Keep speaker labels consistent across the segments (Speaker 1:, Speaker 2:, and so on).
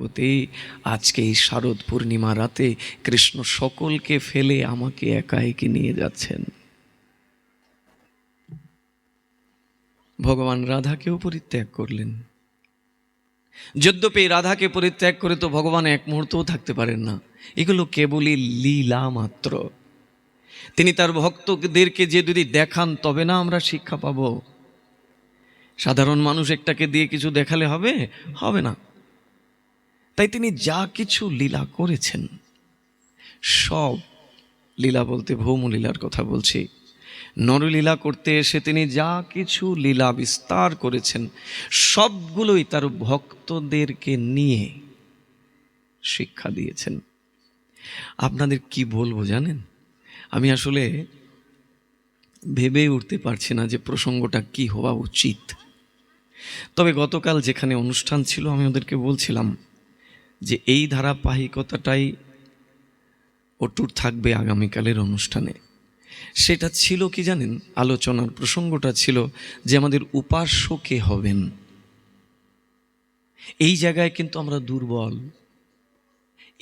Speaker 1: ভগবতী, আজকে এই শারদ পূর্ণিমা রাতে কৃষ্ণ সকলকে ফেলে আমাকে একা একে নিয়ে যাচ্ছেন। ভগবান রাধাকেও পরিত্যাগ করলেন। যদ্যপি রাধাকে পরিত্যাগ করে তো ভগবান এক মুহূর্তও থাকতে পারেন না, এগুলো কেবলই লীলা মাত্র। তিনি তার ভক্তদেরকে যে যদি দেখান তবে না আমরা শিক্ষা পাব। সাধারণ মানুষ একটাকে দিয়ে কিছু দেখালে হবে না। তাই তিনি যা কিছু লীলা করেছেন, সব লীলা বলতে ভৌম লীলার কথা বলছি, নরলীলা করতে এসে তিনি যা কিছু লীলা বিস্তার করেছেন সবগুলোই তার ভক্তদেরকে নিয়ে শিক্ষা দিয়েছেন। আপনাদের কি বলবো জানেন, আমি আসলে ভেবে উঠতে পারছি না যে প্রসঙ্গটা কি হওয়া উচিত। তবে গতকাল যেখানে অনুষ্ঠান ছিল আমি ওদেরকে বলছিলাম যে এই ধারাবাহিকতাটাই অটুট থাকবে আগামীকালের অনুষ্ঠানে। সেটা ছিল কি জানেন, আলোচনার প্রসঙ্গটা ছিল যে আমাদের উপাস্য কে হবেন। এই জায়গায় কিন্তু আমরা দুর্বল,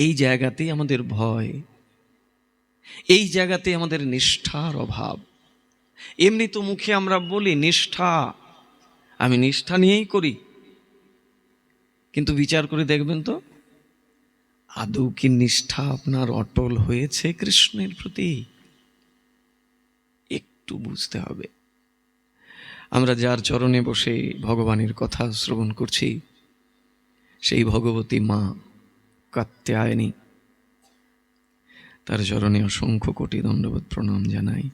Speaker 1: এই জায়গাতেই আমাদের ভয়, এই জায়গাতেই আমাদের নিষ্ঠার অভাব। এমনি তো মুখে আমরা বলি নিষ্ঠা, আমি নিষ্ঠা নিয়েই করি, কিন্তু বিচার করে দেখবেন তো আদৌ কি নিষ্ঠা আপনার অটল হয়েছে কৃষ্ণের প্রতি? একটু বুঝতে হবে। আমরা যার চরণে বসে ভগবানের কথা শ্রবণ করছি, সেই ভগবতী মা কাত্যায়নী, তার চরণে অসংখ্য কোটি দণ্ডবোধ প্রণাম জানাই।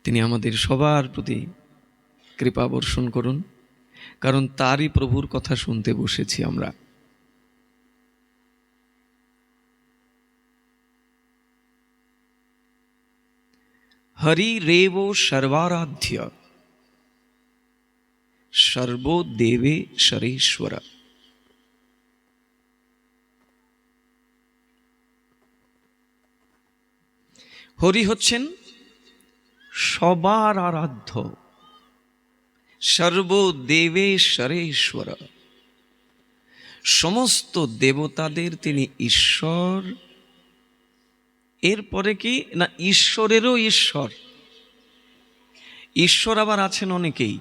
Speaker 1: তিনি আমাদের সবার প্রতি কৃপা বর্ষণ করুন, কারণ তারই প্রভুর কথা শুনতে বসেছি আমরা। হরি রেব সর্বারাধ্য সর্বো দেবে সরেশ্বর। হরি হচ্ছেন সবার আরাধ্য, সর্বদেবেশ্বরেশ্বর, সমস্ত দেবতাদের তিনি ঈশ্বর। এরপরে কি না, ঈশ্বরেরও ঈশ্বর। ঈশ্বর আবার আছেন অনেকেই।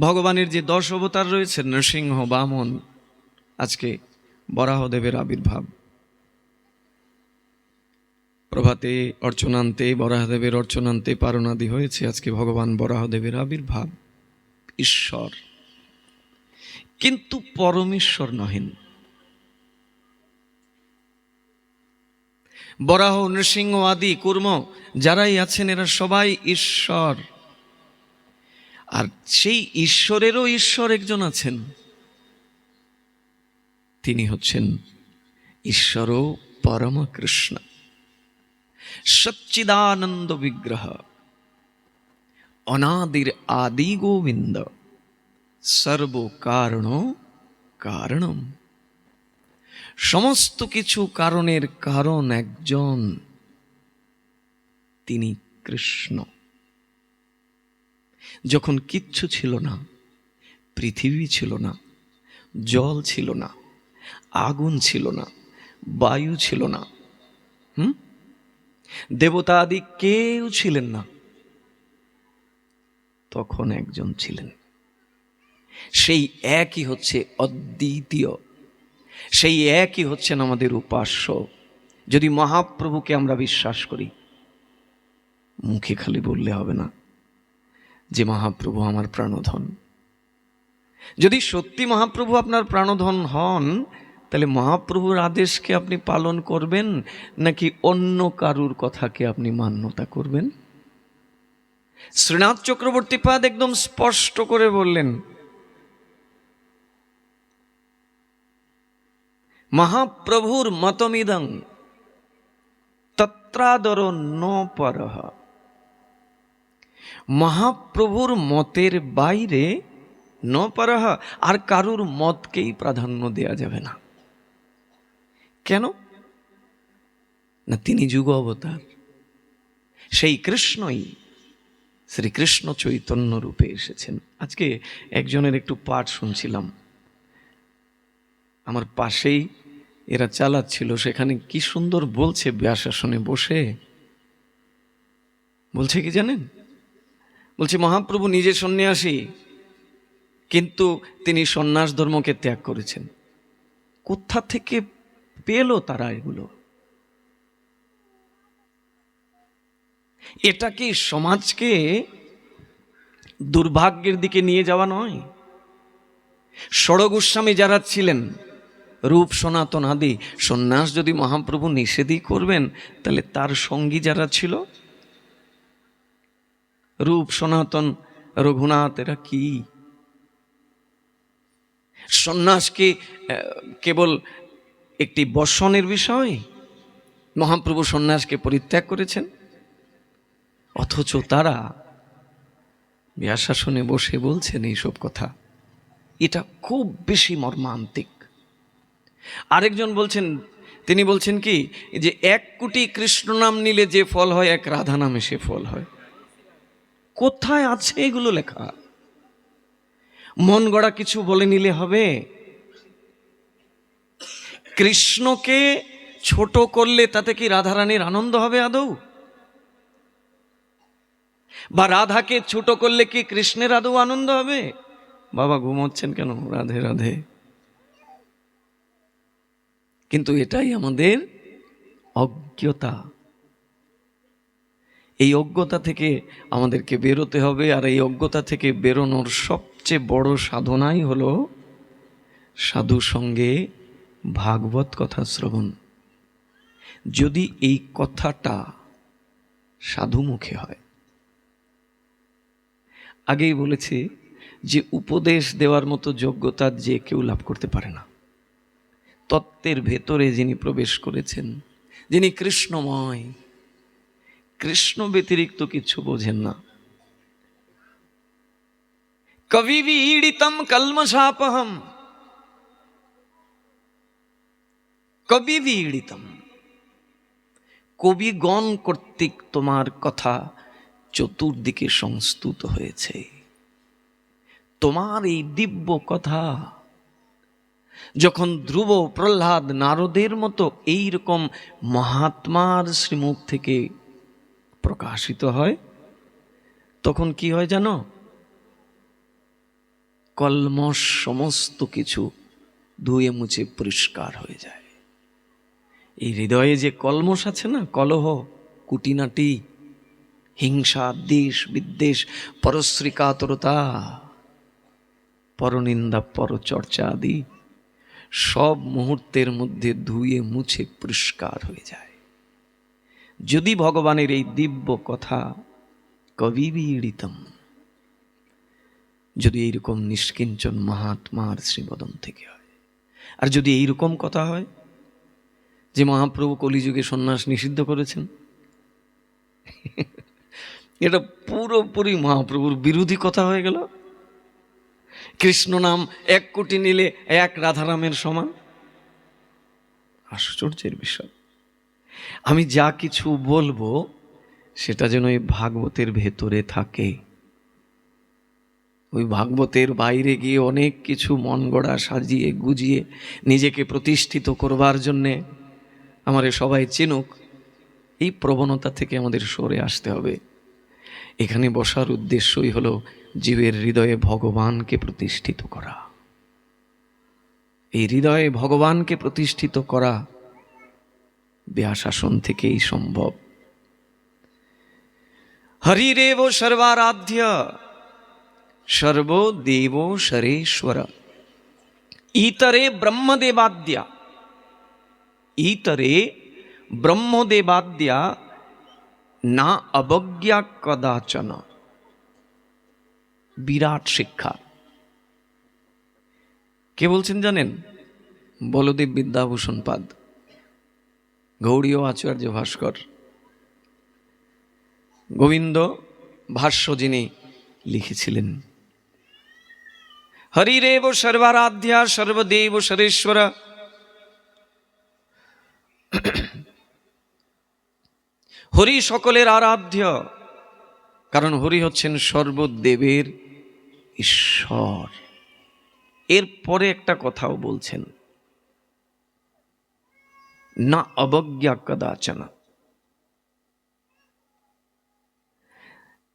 Speaker 1: ভগবানের যে 10 অবতার রয়েছে, নৃসিংহ, বামন, আজকে বরাহদেবের আবির্ভাব। প্রভাতে অর্চনান্তে বরাহদেবের অর্চনান্তে পারণাদি হয়েছে, আজকে ভগবান বরাহদেবের আবির্ভাব। ঈশ্বর, কিন্তু পরমেশ্বর নহেন। বরাহ, নৃসিংহ আদি কুর্ম যারাই আছেন এরা সবাই ঈশ্বর। আর সেই ঈশ্বরেরও ঈশ্বর একজন আছেন, তিনি হচ্ছেন ঈশ্বর পরম কৃষ্ণ, সচ্চিদানন্দ বিগ্রহ, অনাদির আদি গোবিন্দ, সর্ব কারণ কারণম। সমস্ত কিছু কারণের কারণ একজন, তিনি কৃষ্ণ। যখন কিচ্ছু ছিল না, পৃথিবী ছিল না, জল ছিল না, আগুন ছিল না, বায়ু ছিল না, দেবতা আদি কেউ ছিলেন না, তখন একজন ছিলেন। সেই একই হচ্ছে অদ্বিতীয়, সেই একই হচ্ছেন আমাদের উপাস্য। যদি মহাপ্রভুকে আমরা বিশ্বাস করি, মুখে খালি বললে হবে না যে মহাপ্রভু আমার প্রাণধন। যদি সত্যি মহাপ্রভু আপনার প্রাণধন হন, তাহলে মহাপ্রভুর আদেশকে আপনি পালন করবেন নাকি অন্য কারুর কথাকে আপনি মান্যতা করবেন? শ্রীনাথ চক্রবর্তীপাদ একদম স্পষ্ট করে বললেন, মহাপ্রভুর মতমিদং তত্রাদর ন পরহ। মহাপ্রভুর মতের বাইরে ন পরহ, আর কারুর মতকেই প্রাধান্য দেয়া যাবে না। কেন না, তিনি যুগ অবতার, সেই কৃষ্ণই শ্রীকৃষ্ণ চৈতন্য রূপে এসেছেন। আজকে একজনের একটু পাঠ শুনছিলাম, আমার পাশেই এরা চালাচ্ছিল, সেখানে কি সুন্দর বলছে ব্যাসাসনে বসে। বলছে কি জানেন? বলছে মহাপ্রভু নিজে সন্ন্যাসী, কিন্তু তিনি সন্ন্যাস ধর্মকে ত্যাগ করেছেন। কোথা থেকে পেল তারা এগুলো? এটা কি সমাজকে দুর্ভাগ্যের দিকে নিয়ে যাওয়া নয়? ষড় গোস্বামী যারা ছিলেন, রূপ সনাতন আদি, সন্ন্যাস যদি মহাপ্রভু নিষেধই করবেন, তাহলে তার সঙ্গী যারা ছিল রূপ সনাতন রঘুনাথ, এরা কি সন্ন্যাস কি কেবল একটি বর্ষণের বিষয়? মহাপ্রভু সন্ন্যাসকে পরিত্যাগ করেছেন, অথচ তারা ব্যাসাসনে বসে বলছেন এইসব কথা। এটা খুব বেশি মর্মান্তিক। আরেকজন বলছেন, তিনি বলছেন কি যে 1 কোটি কৃষ্ণ নাম নিলে যে ফল হয়, 1 রাধা নামে সে ফল হয়। কোথায় আছে এগুলো লেখা? মন গড়া কিছু বলে নিলে হবে? কৃষ্ণকে ছোট করলে তাতে কি রাধারানীর আনন্দ হবে আদৌ? বা রাধাকে ছোট করলে কি কৃষ্ণের আদৌ আনন্দ হবে? বাবা ঘুমোচ্ছেন কেন? রাধে রাধে। কিন্তু এটাই আমাদের অজ্ঞতা। এই অজ্ঞতা থেকে আমাদেরকে বেরোতে হবে। আর এই অজ্ঞতা থেকে বেরোনোর সবচেয়ে বড় সাধনাই হলো সাধু সঙ্গে ভাগবত কথা শ্রবণ। যদি এই কথাটা সাধু মুখে হয়, আগেই বলেছি যে উপদেশ দেওয়ার মতো যোগ্যতা যে কেউ লাভ করতে পারে না। তত্ত্বের ভেতরে যিনি প্রবেশ করেছেন, যিনি কৃষ্ণময়, কৃষ্ণ ব্যতিরিক্ত কিছু বোঝেন না। কবি বিড়িতম কলমশাপহম, কবি বিড়িতম, কবিগণ কর্তৃক তোমার কথা চতুর্দিকে সংস্তুত হয়েছে। তোমার এই দিব্য কথা যখন ধ্রুব, প্রহ্লাদ, নারদের মতো এইরকম মহাত্মার শ্রীমুখ থেকে প্রকাশিত হয়, তখন কি হয় জানো? কলমশ সমস্ত কিছু ধুয়ে মুছে পরিষ্কার হয়ে যায়। এই হৃদয়ে যে কলমশ আছে না, কলহ, কুটিনাটি, হিংসা, দ্বেষ, বিদ্বেষ, পরশ্রীকাতরতা, পরনিন্দা, পরচর্চা আদি সব মুহূর্তের মধ্যে ধুয়ে মুছে পরিষ্কার হয়ে যায় যদি ভগবানের এই দিব্য কথা কবি বিড়িতম, যদি এইরকম নিষ্কিঞ্চন মহাত্মার শ্রীবদন থেকে হয়। আর যদি এইরকম কথা হয় যে মহাপ্রভু কলিযুগে সন্ন্যাস নিষিদ্ধ করেছেন, এটা পুরোপুরি মহাপ্রভুর বিরোধী কথা হয়ে গেল। কৃষ্ণ নাম 1 কোটি নিলে 1 রাধারামের সমান। আশ্চর্যের বিষয়। আমি যা কিছু বলবো সেটা যেন ওই ভাগবতের ভেতরে থাকে। ওই ভাগবতের বাইরে গিয়ে অনেক কিছু মন গড়া সাজিয়ে গুজিয়ে নিজেকে প্রতিষ্ঠিত করবার জন্যে আমারে সবাই চিনুক, এই প্রবণতা থেকে আমাদের সরে আসতে হবে। এখানে বসার উদ্দেশ্যই হলো জীবের হৃদয়ে ভগবানকে প্রতিষ্ঠিত করা। এই হৃদয়ে ভগবানকে প্রতিষ্ঠিত করা ব্যাসাসন থেকেই সম্ভব। হরিরেব সর্বারাধ্য সর্বদেব সরেশ্বর ইতরে ব্রহ্মদেবাদ্যা, ইতরে ব্রহ্মদেবাদ্যা না অবজ্ঞা কদাচন। বিরাট শিক্ষা। কে বলছেন জানেন? বলদেব বিদ্যাভূষণ পাদ, গৌড়ীয় আচার্য ভাস্কর, গোবিন্দ ভাষ্য যিনি লিখেছিলেন। হরিরেব সর্বারাধ্যা সর্বদেব সরেশ্বর, হরি সকলের আরাধ্য, কারণ হরি হচ্ছেন সর্বদেবের ঈশ্বর। এরপরে একটা কথাও বলছেন, না অবজ্ঞা কদাচন।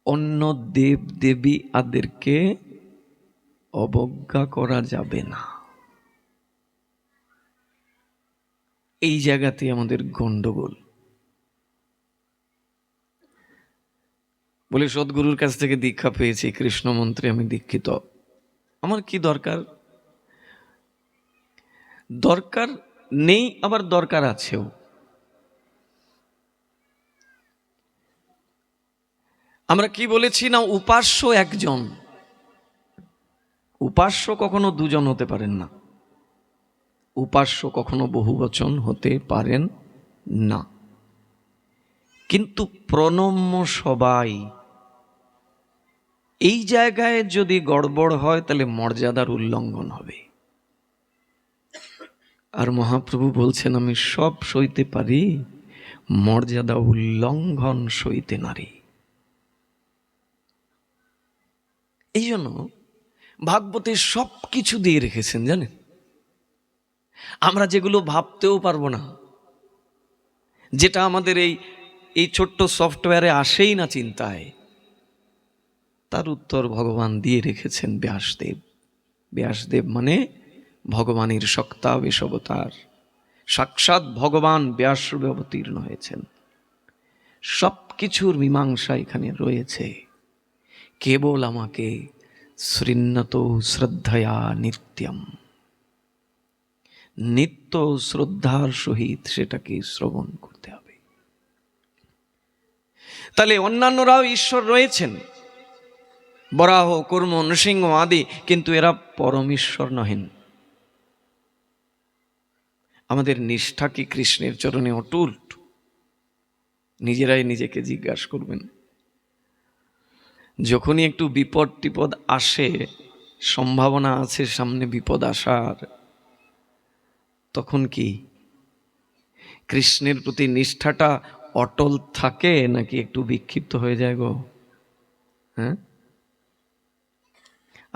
Speaker 1: অন্য দেব দেবী আদেরকে অবজ্ঞা করা যাবে না। এই জায়গাতে আমাদের গন্ডগোল। বলে সদ্গুরুর কাছ থেকে দীক্ষা পেয়েছি, কৃষ্ণ মন্ত্রে আমি দীক্ষিত, আমার কি দরকার? দরকার নেই, আবার দরকার আছেও। আমরা কি বলেছি না, উপাস্য একজন, উপাস্য কখনো দুজন হতে পারেন না, উপাস্য কখনো বহুবচন হতে পারেন না। কিন্তু প্রণম্য সবাই। এই জায়গায় যদি গড়বড় হয় তাহলে মর্যাদার উল্লঙ্ঘন হবে। আর মহাপ্রভু বলছেন আমি সব সইতে পারি, মর্যাদা উল্লঙ্ঘন সইতে নারী। এই জন্য ভাগবতে সব কিছু দিয়ে রেখেছেন জানেন, আমরা যেগুলো ভাবতেও পারবো না, যেটা আমাদের এই ছোট্ট সফটওয়্যারে আসেই না চিন্তায়, তার উত্তর ভগবান দিয়ে রেখেছেন ব্যাসদেব। ব্যাসদেব মানে ভগবানের শক্তাবেশ অবতার, সাক্ষাৎ ভগবান ব্যাসরূপে অবতীর্ণ হয়েছেন। সব কিছুর মীমাংসা এখানে রয়েছে। কেবল আমাকে শৃণ্যত শ্রদ্ধয়া নিত্যম, নিত্য শ্রদ্ধার সহিত সেটাকে শ্রবণ করতে হবে। তাহলে অন্যান্যরাও ঈশ্বর রয়েছেন, বরাহ, কূর্ম, নৃসিংহ আদি, কিন্তু এরা পরমেশ্বর নহেন। আমাদের নিষ্ঠা কি কৃষ্ণের চরণে অটুট? নিজেরাই নিজেকে জিজ্ঞাসা করবেন। যখনই একটু বিপদ টিপদ আসে, সম্ভাবনা আছে সামনে বিপদ আসার, তখন কি কৃষ্ণের প্রতি নিষ্ঠাটা অটল থাকে নাকি একটু বিক্ষিপ্ত হয়ে যায় গো? হ্যাঁ,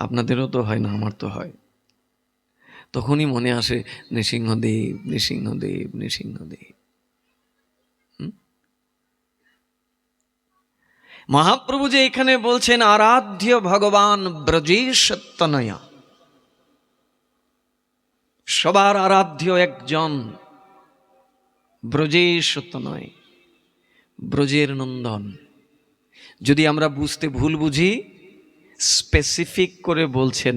Speaker 1: আপনাদেরও তো হয় না, আমার তো হয়। তখনই মনে আসে নৃসিংহদেব, নৃসিংহদেব, নৃসিংহদেব। মহাপ্রভু যে এখানে বলছেন আরাধ্য ভগবান ব্রজেশ তনয়া, সবার আরাধ্য একজন ব্রজেশ তনয়, ব্রজের নন্দন। যদি আমরা বুঝতে ভুল বুঝি, স্পেসিফিক করে বলছেন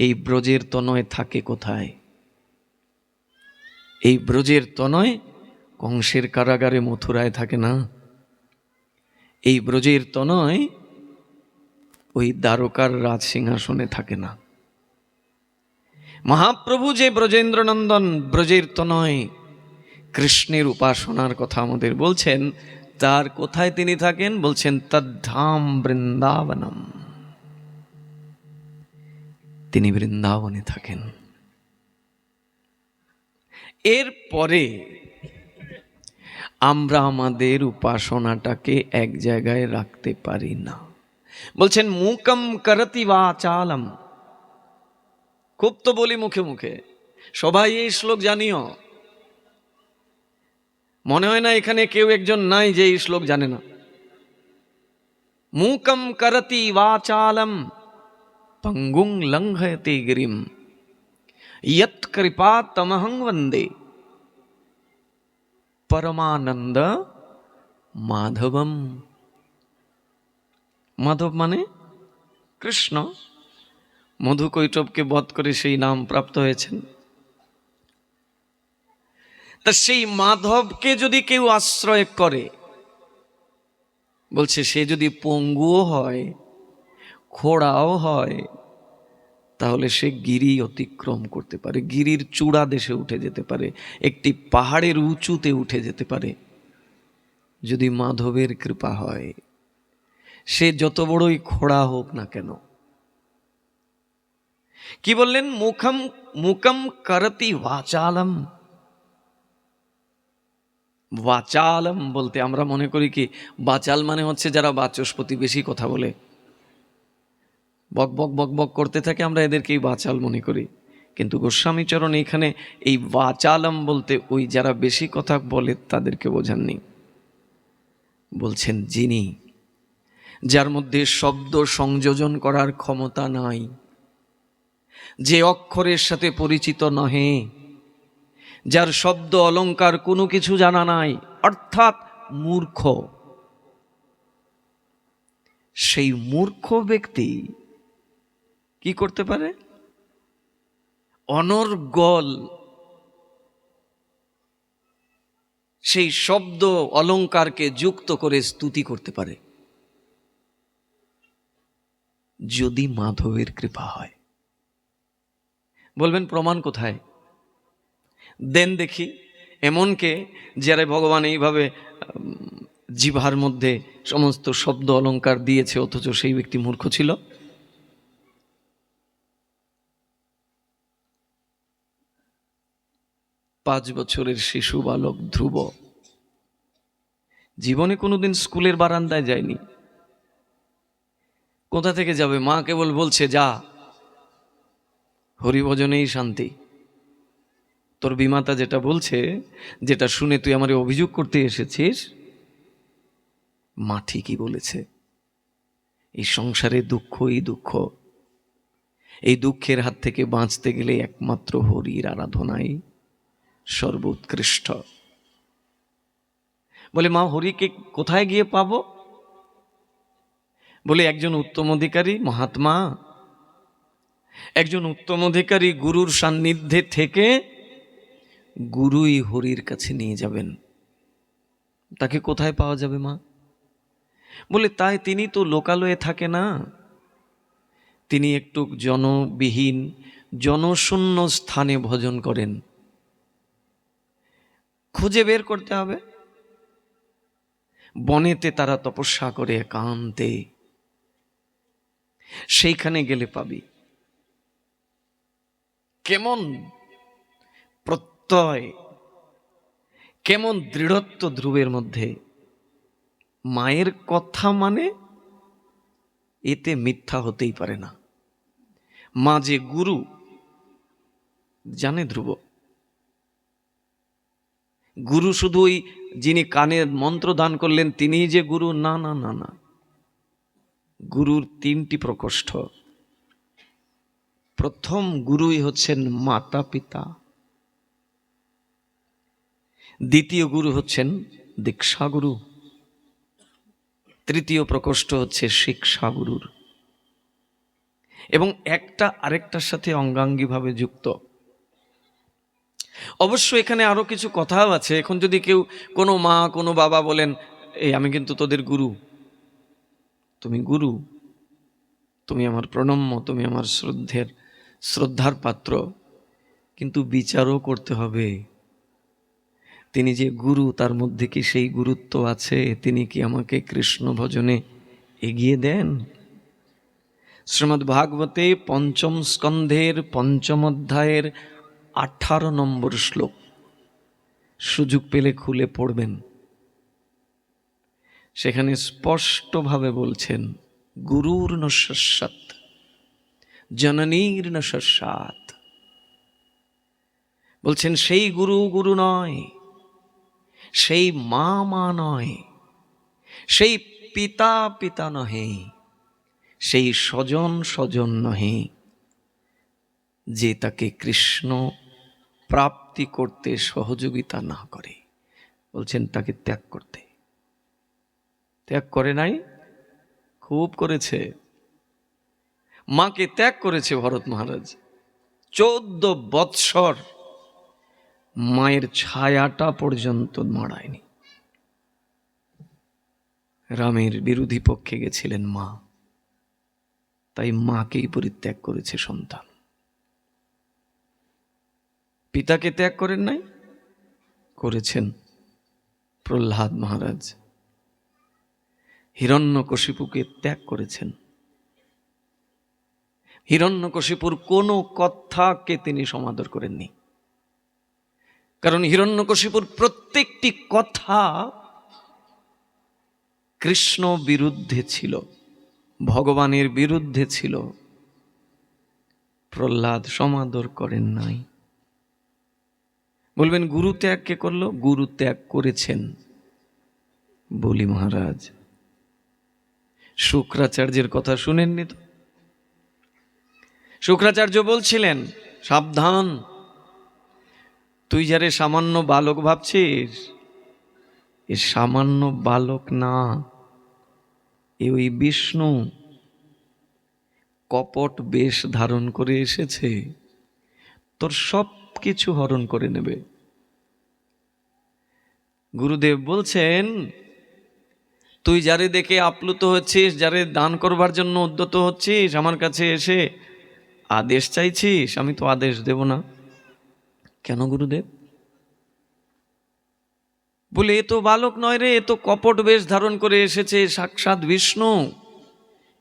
Speaker 1: এই ব্রজের তনয় থাকে কোথায়। এই ব্রজের তনয় কংসের কারাগারে মথুরায় থাকে না। এই ব্রজের তনয় ওই দ্বারকার রাজ সিংহাসনে থাকে না। মহাপ্রভু যে ব্রজেন্দ্রনন্দন, ব্রজের তনয় কৃষ্ণের উপাসনার কথা আমাদের বলছেন, তার কোথায় তিনি থাকেন? বলছেন তদ্ধাম বৃন্দাবনম, তিনি বৃন্দাবনে থাকেন। এরপরে আমরা আমাদের উপাসনাটাকে এক জায়গায় রাখতে পারি না। বলছেন মুকম করতি বাচালম, খুব তো বলি মুখে মুখে, সবাই এই শ্লোক জানিও। মনে হয় না এখানে কেউ একজন নাই যে এই শ্লোক জানে না। মুকম করতি বাচালম পঙ্গুং লঙ্ঘয়তে গিরিম ইয়ৎ কৃপা তমহং বন্দে পরমানন্দ মাধবম। মাধব মানে কৃষ্ণ, মধু কৈটবকে বধ করে সেই নাম প্রাপ্ত হয়েছেন। তা সেই মাধবকে যদি কেউ আশ্রয় করে, বলছে সে যদি পঙ্গুও হয়, খোড়াও হয়, তাহলে সে গিরি অতিক্রম করতে পারে, গিরির চূড়া দেশে উঠে যেতে পারে, একটি পাহাড়ের উঁচুতে উঠে যেতে পারে, যদি মাধবের কৃপা হয়। সে যত বড়ই খোড়া হোক না কেন। কি বললেন? মুখম মুকম করতি বাচালম। বাচালম বলতে আমরা মনে করি কি, বাচাল মানে হচ্ছে যারা বাচস্পতি, বেশি কথা বলে, বক বক বক বক করতে থাকে, আমরা এদেরকেই বাচাল মনে করি। কিন্তু গোস্বামীচরণ এখানে এই বাচালম বলতে ওই যারা বেশি কথা বলে তাদেরকে বোঝাননি, বলছেন যিনি, যার মধ্যে শব্দ সংযোজন করার ক্ষমতা নাই, যে অক্ষরের সাথে পরিচিত নহে, যার শব্দ অলংকার কোনো কিছু জানা নাই, অর্থাৎ মূর্খ। সেই মূর্খ ব্যক্তি কি করতে পারে? অনর্গল সেই শব্দ অলংকারকে যুক্ত করে স্তুতি করতে পারে, যদি মাধবের কৃপা হয়। বলবেন প্রমাণ কোথায়? দেন দেখি এমনকে যারা ভগবান এইভাবে জিভার মধ্যে সমস্ত শব্দ অলংকার দিয়েছে, অথচ সেই ব্যক্তি মূর্খ ছিল। 5 বছরের শিশু বালক ধ্রুব জীবনে কোনোদিন স্কুলের বারান্দায় যায়নি। কোথা থেকে যাবে? মা কেবল বলছে যা, হরিভজনেই শান্তি। তোর বিমাতা যেটা বলছে, যেটা শুনে তুই আমারে অভিযোগ করতে এসেছিস, মা ঠিকই বলেছে। এই সংসারে দুঃখই দুঃখ, এই দুঃখের হাত থেকে বাঁচতে গেলে একমাত্র হরির আরাধনাই সর্বোৎকৃষ্ট। বলে মা হরিকে কোথায় গিয়ে পাবো? বলে একজন উত্তম অধিকারী মহাত্মা, একজন উত্তম অধিকারী গুরুর সান্নিধ্যে থেকে গুরুই হরির কাছে নিয়ে যাবেন। তাকে কোথায় পাওয়া যাবে মা? বলে তাই তিনি তো লোকালয়ে থাকে না, তিনি একটু জনবিহীন জনশূন্য স্থানে ভজন করেন। খুঁজে বের করতে হবে। বনেতে তারা তপস্যা করে একান্তে, সেইখানে গেলে পাবি। কেমন প্রত্যয়, কেমন দৃঢ়ত্ব ধ্রুবের মধ্যে! মায়ের কথা মানে এতে মিথ্যা হতেই পারে না। মা যে গুরু জানে ধ্রুব। গুরু শুধু ওই যিনি কানের মন্ত্র দান করলেন তিনিই যে গুরু, না না না না। গুরুর 3টি প্রকোষ্ঠ। প্রথম গুরুই হচ্ছেন মাতা পিতা, দ্বিতীয় গুরু হচ্ছেন দীক্ষা গুরু, তৃতীয় প্রকোষ্ঠ হচ্ছে শিক্ষা গুরুর, এবং একটা আরেকটার সাথে অঙ্গাঙ্গিভাবে যুক্ত। অবশ্য এখানে আরো কিছু কথাও আছে। এখন যদি কেউ, কোনো মা কোনো বাবা বলেন, এই আমি কিন্তু তোদের গুরু, তুমি গুরু, তুমি আমার প্রণম্য, তুমি আমার শ্রদ্ধার পাত্র, কিন্তু বিচারও করতে হবে তিনি যে গুরু, তার মধ্যে কি সেই গুরুত্ব আছে? তিনি কি আমাকে কৃষ্ণ ভজনে এগিয়ে দেন? শ্রীমদ্ ভাগবতে 5ম স্কন্ধের 5ম অধ্যায়ের 18 নম্বর শ্লোক সুযোগ পেলে খুলে পড়বেন। সেখানে স্পষ্টভাবে বলছেন, গুরুর ন শস্যাৎ জননীর ন শস্যাৎ। বলছেন সেই গুরু গুরু নয়, সেই মা মা নয়, সেই পিতা পিতা নহে, সেই স্বজন স্বজন নহে, যে তাকে কৃষ্ণ প্রাপ্তি করতে সহযোগিতা না করে। বলছেন তাকে ত্যাগ করতে। ত্যাগ করে নাই? খুব করেছে। মাকে ত্যাগ করেছে ভরত মহারাজ। 14 বৎসর মায়ের ছায়াটা পর্যন্ত নড়ায়নি। রামের বিরোধী পক্ষে গেছিলেন মা, তাই মাকেই পরিত্যাগ করেছে সন্তান। পিতাকে ত্যাগ করেন নাই? করেছেন প্রহ্লাদ মহারাজ। হিরণ্যকশিপুকে ত্যাগ করেছেন। হিরণ্যকশিপুর কোনো কথাকে তিনি সমাদর করেননি, কারণ হিরণ্যকশিপুর প্রত্যেকটি কথা কৃষ্ণ বিরুদ্ধে ছিল, ভগবানের বিরুদ্ধে ছিল। প্রহ্লাদ সমাদর করেন নাই। বলবেন গুরু ত্যাগ কে করলো? গুরু ত্যাগ করেছেন বলি মহারাজ। শুক্রাচার্যের কথা শুনেননি তো? শুক্রাচার্য বলছিলেন, সাবধান, তুই যারে সামান্য বালক ভাবছিস, এ সামান্য বালক না, এ ওই বিষ্ণু কপট বেশ ধারণ করে এসেছে, তোর সব কিছু হরণ করে নেবে। গুরুদেব বলছেন, তুই যারে দেখে আপ্লুত হচ্ছিস, যারে দান করবার জন্য উদ্যত হচ্ছিস, আমার কাছে এসে আদেশ চাইছিস, আমি তো আদেশ দেব না। কেন গুরুদেব? বলে এ তো বালক নয় রে, এ তো কপট বেশ ধারণ করে এসেছে, সাক্ষাৎ বিষ্ণু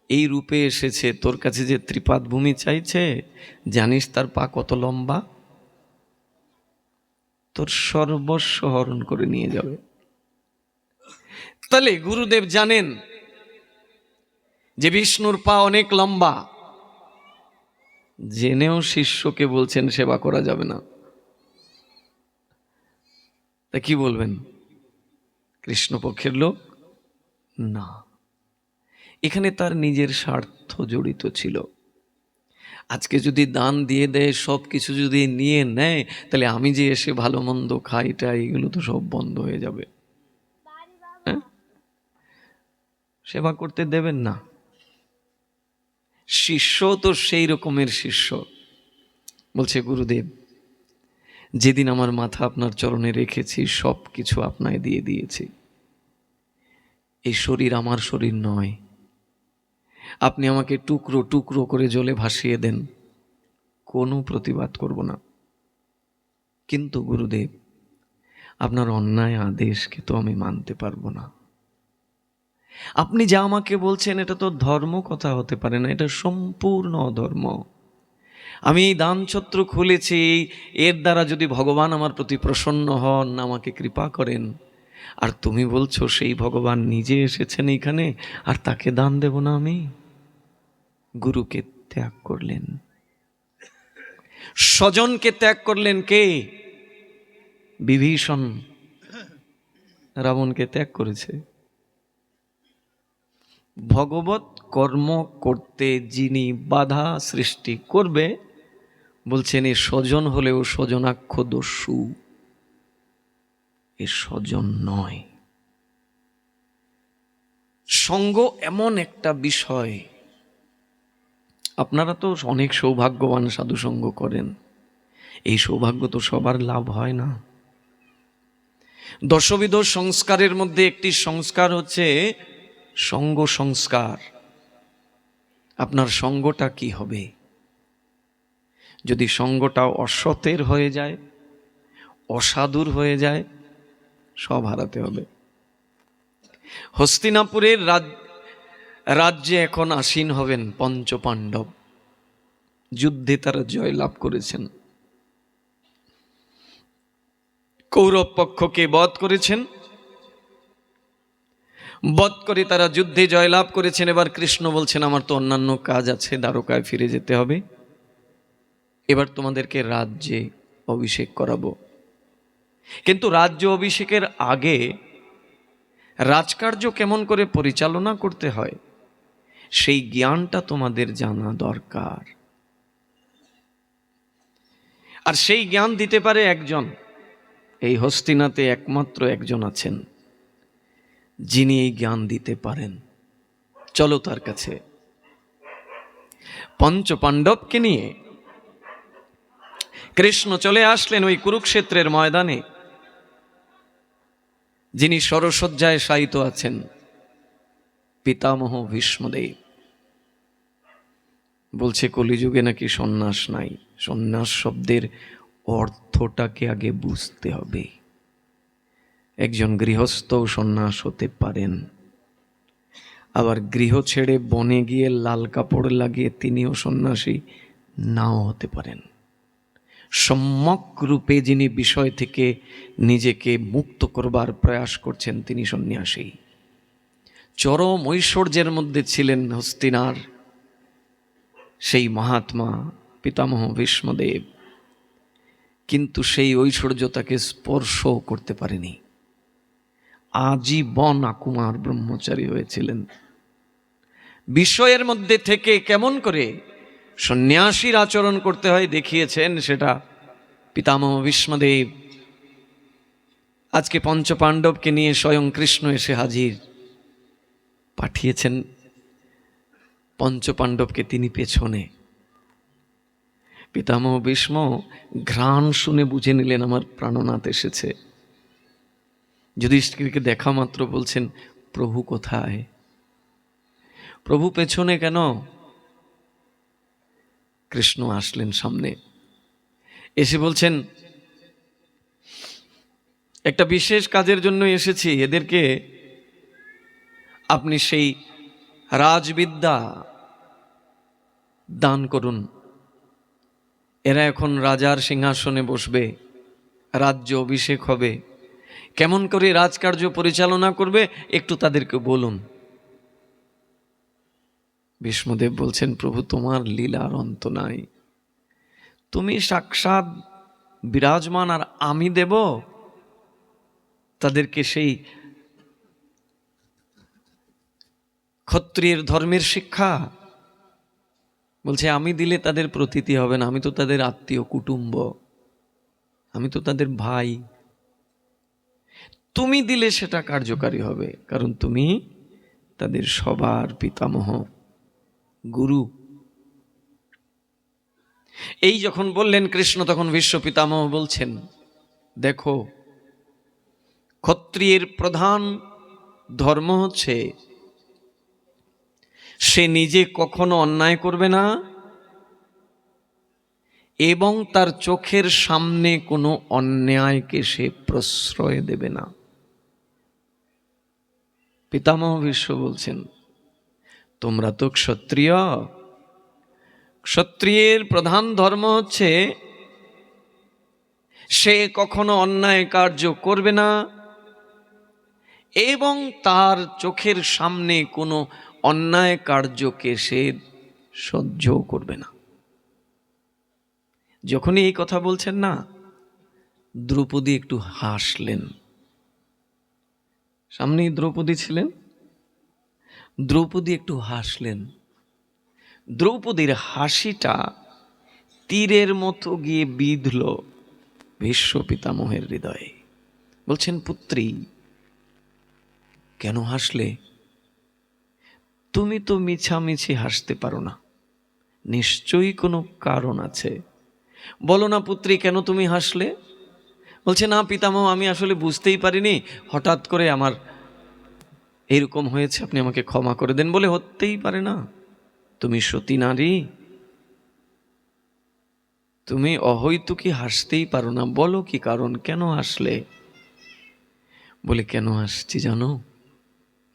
Speaker 1: এই রূপে এসেছে। তোর কাছে যে ত্রিপাদ ভূমি চাইছে, জানিস তার পা কত লম্বা? তোর সর্বস্ব হরণ করে নিয়ে যাবে। তাহলে গুরুদেব জানেন যে বিষ্ণুর পা অনেক লম্বা, জেনেও শিষ্যকে বলছেন সেবা করা যাবে না। তা কি বলবেন? কৃষ্ণপক্ষের লোক না, এখানে তার নিজের স্বার্থ জড়িত ছিল। আজকে যদি দান দিয়ে দেয়, সব কিছু যদি নিয়ে নেয়, তাহলে আমি যে এসে ভালো মন্দ খাইটা, এগুলো তো সব বন্ধ হয়ে যাবে। হ্যাঁ, সেবা করতে দেবেন না। শিষ্য তো সেই রকমের শিষ্য, বলছে গুরুদেব, যেদিন আমার মাথা আপনার চরণে রেখেছি, সব কিছু আপনায় দিয়ে দিয়েছি। এই শরীর আমার শরীর নয়, আপনি আমাকে টুকরো টুকরো করে জলে ভাসিয়ে দেন, কোনো প্রতিবাদ করব না। কিন্তু গুরুদেব, আপনার অন্যায় আদেশকে তো আমি মানতে পারবো না। আপনি যা আমাকে বলছেন, এটা তো ধর্ম কথা হতে পারে না, এটা সম্পূর্ণ অধর্ম। আমি এই দানছত্র খুলেছি, এর দ্বারা যদি ভগবান আমার প্রতি প্রসন্ন হন, আমাকে কৃপা করেন, আর তুমি বলছো সেই ভগবান নিজে এসেছেন এইখানে, আর তাকে দান দেব না আমি? গুরুকে ত্যাগ করলেন, স্বজনকে ত্যাগ করলেন কে? বিভীষণ রাবণকে ত্যাগ করেছে। ভগবত কর্ম করতে যিনি বাধা সৃষ্টি করবে, বলছেন এ স্বজন হলেও স্বজনাক্ষ দস্যু, এ স্বজন নয়। সঙ্গ এমন একটা বিষয়, আপনারা তো অনেক সৌভাগ্যবান, সাধু সঙ্গ করেন, এই সৌভাগ্য তো সবার লাভ হয় না। দশবিধ সংস্কারের মধ্যে একটি সংস্কার হচ্ছে সঙ্গ সংস্কার। আপনার সঙ্গটা কি হবে? যদি সঙ্গটা অসতের হয়ে যায়, অসাধুর হয়ে যায়, সব হারাতে হবে। হস্তিনাপুরের রাজ্যে এখন আসীন হবেন পঞ্চপাণ্ডব। যুদ্ধে তারা জয় লাভ করেছেন, কৌরব পক্ষকে বধ করেছেন, বধ করে তারা যুদ্ধে জয়লাভ করেছেন। এবার কৃষ্ণ বলছেন, আমার তো অন্যান্য কাজ আছে, দ্বারকায় ফিরে যেতে হবে, এবার তোমাদেরকে রাজ্যে অভিষেক করাবো। কিন্তু রাজ্য অভিষেকের আগে রাজকার্য কেমন করে পরিচালনা করতে হয়, সেই জ্ঞানটা তোমাদের জানা দরকার। আর সেই জ্ঞান দিতে পারে একজন, এই হস্তিনাতে একমাত্র একজন আছেন যিনি এই জ্ঞান দিতে পারেন। চলো তার কাছে। পঞ্চপাণ্ডবকে নিয়ে কৃষ্ণ চলে আসলেন ওই কুরুক্ষেত্রের ময়দানে। যিনি সরসজ্জায় শায়িত আছেন, পিতামহ ভীষ্মদেব। বলছে কলিযুগে নাকি সন্ন্যাস নাই। সন্ন্যাস শব্দের অর্থটাকে আগে বুঝতে হবে। একজন গৃহস্থও সন্ন্যাস হতে পারেন, আবার গৃহ ছেড়ে বনে গিয়ে লাল কাপড় লাগিয়ে তিনিও সন্ন্যাসী নাও হতে পারেন। সম্যক রূপে যিনি বিষয় থেকে নিজেকে মুক্ত করবার প্রয়াস করছেন, তিনি সন্ন্যাসী। চরম ঐশ্বর্যের মধ্যে ছিলেন হস্তিনার সেই মহাত্মা পিতামহ ভীষ্মদেব, কিন্তু সেই ঐশ্বর্য তাকে স্পর্শ করতে পারেনি। আজীবন আকুমার ব্রহ্মচারী হয়েছিলেন। বিষয়ের মধ্যে থেকে কেমন করে সন্ন্যাসীর আচরণ করতে হয় দেখিয়েছেন, সেটা পিতামহ ভীষ্মদেব। আজকে পঞ্চপাণ্ডবকে নিয়ে স্বয়ং কৃষ্ণ এসে হাজির, পাঠিয়েছেন পঞ্চপাণ্ডবকে তিনি পেছনে। পিতামহ ভীষ্ম ঘ্রাণ শুনে বুঝে নিলেন আমার প্রাণনাথ এসেছে। যুধিষ্ঠিরকে দেখা মাত্র বলছেন, প্রভু কোথায়? প্রভু পেছনে কেন? কৃষ্ণ আসলেন সামনে, এসে বলছেন, একটা বিশেষ কাজের জন্য এসেছি, এদেরকে আপনি সেই রাজবিদ্যা দান করুন। এরা এখন রাজার সিংহাসনে বসবে, রাজ্য অভিষেক হবে, কেমন করে রাজকার্য পরিচালনা করবে একটু তাদেরকে বলুন। ভীষ্মদেব বলছেন, প্রভু তোমার লীলার অন্ত নাই, তুমি সাক্ষাৎ বিরাজমান আর আমি দেব তাদেরকে সেই ক্ষত্রিয়ের ধর্মের শিক্ষা? বলছে, আমি দিলে তাদের প্রতীতি হবে না, আমি তো তাদের আত্মীয় কুটুম্ব, আমি তো তাদের ভাই। তুমি দিলে সেটা কার্যকারী হবে, কারণ তুমি তাদের সবার পিতামহ, গুরু। এই যখন বললেন কৃষ্ণ, তখন ভীষ্ম পিতামহ বলছেন, দেখো, ক্ষত্রিয়ের প্রধান ধর্ম হচ্ছে সে নিজে কখনো অন্যায় করবে না এবং তার চোখের সামনে কোনো অন্যায়কে সে প্রশ্রয় দেবে না। পিতামহ ভীষ্ম বলছেন, তোমরা তো ক্ষত্রিয়, ক্ষত্রিয়ের প্রধান ধর্ম হচ্ছে সে কখনো অন্যায় কার্য করবে না এবং তার চোখের সামনে কোনো অন্যায় কার্যকে সে সহ্য করবে না। যখনই এই কথা বলছেন না, দ্রৌপদী একটু হাসলেন। সামনেই দ্রৌপদী ছিলেন, দ্রৌপদী একটু হাসলেন। দ্রৌপদীর হাসিটা তীরের মতো গিয়ে বিঁধল ভীষ্ম পিতামহের হৃদয়ে। বলছেন, পুত্রী, কেন হাসলে? তুমি তো মিছামিছি হাসতে পারো না, নিশ্চয়ই কোনো কারণ আছে। বলো না পুত্রী, কেন তুমি হাসলে? বলছে, না পিতামহ, আমি আসলে বুঝতেই পারিনি, হঠাৎ করে আমার এরকম হয়েছে, আপনি আমাকে ক্ষমা করে দেন। বলে, হতেই পারে না, তুমি সতী নারী, তুমি অহৈতুকী হাসতেই পারো না। বলো কি কারণ, কেন হাসলে? বলে, কেন হাসছি জানো?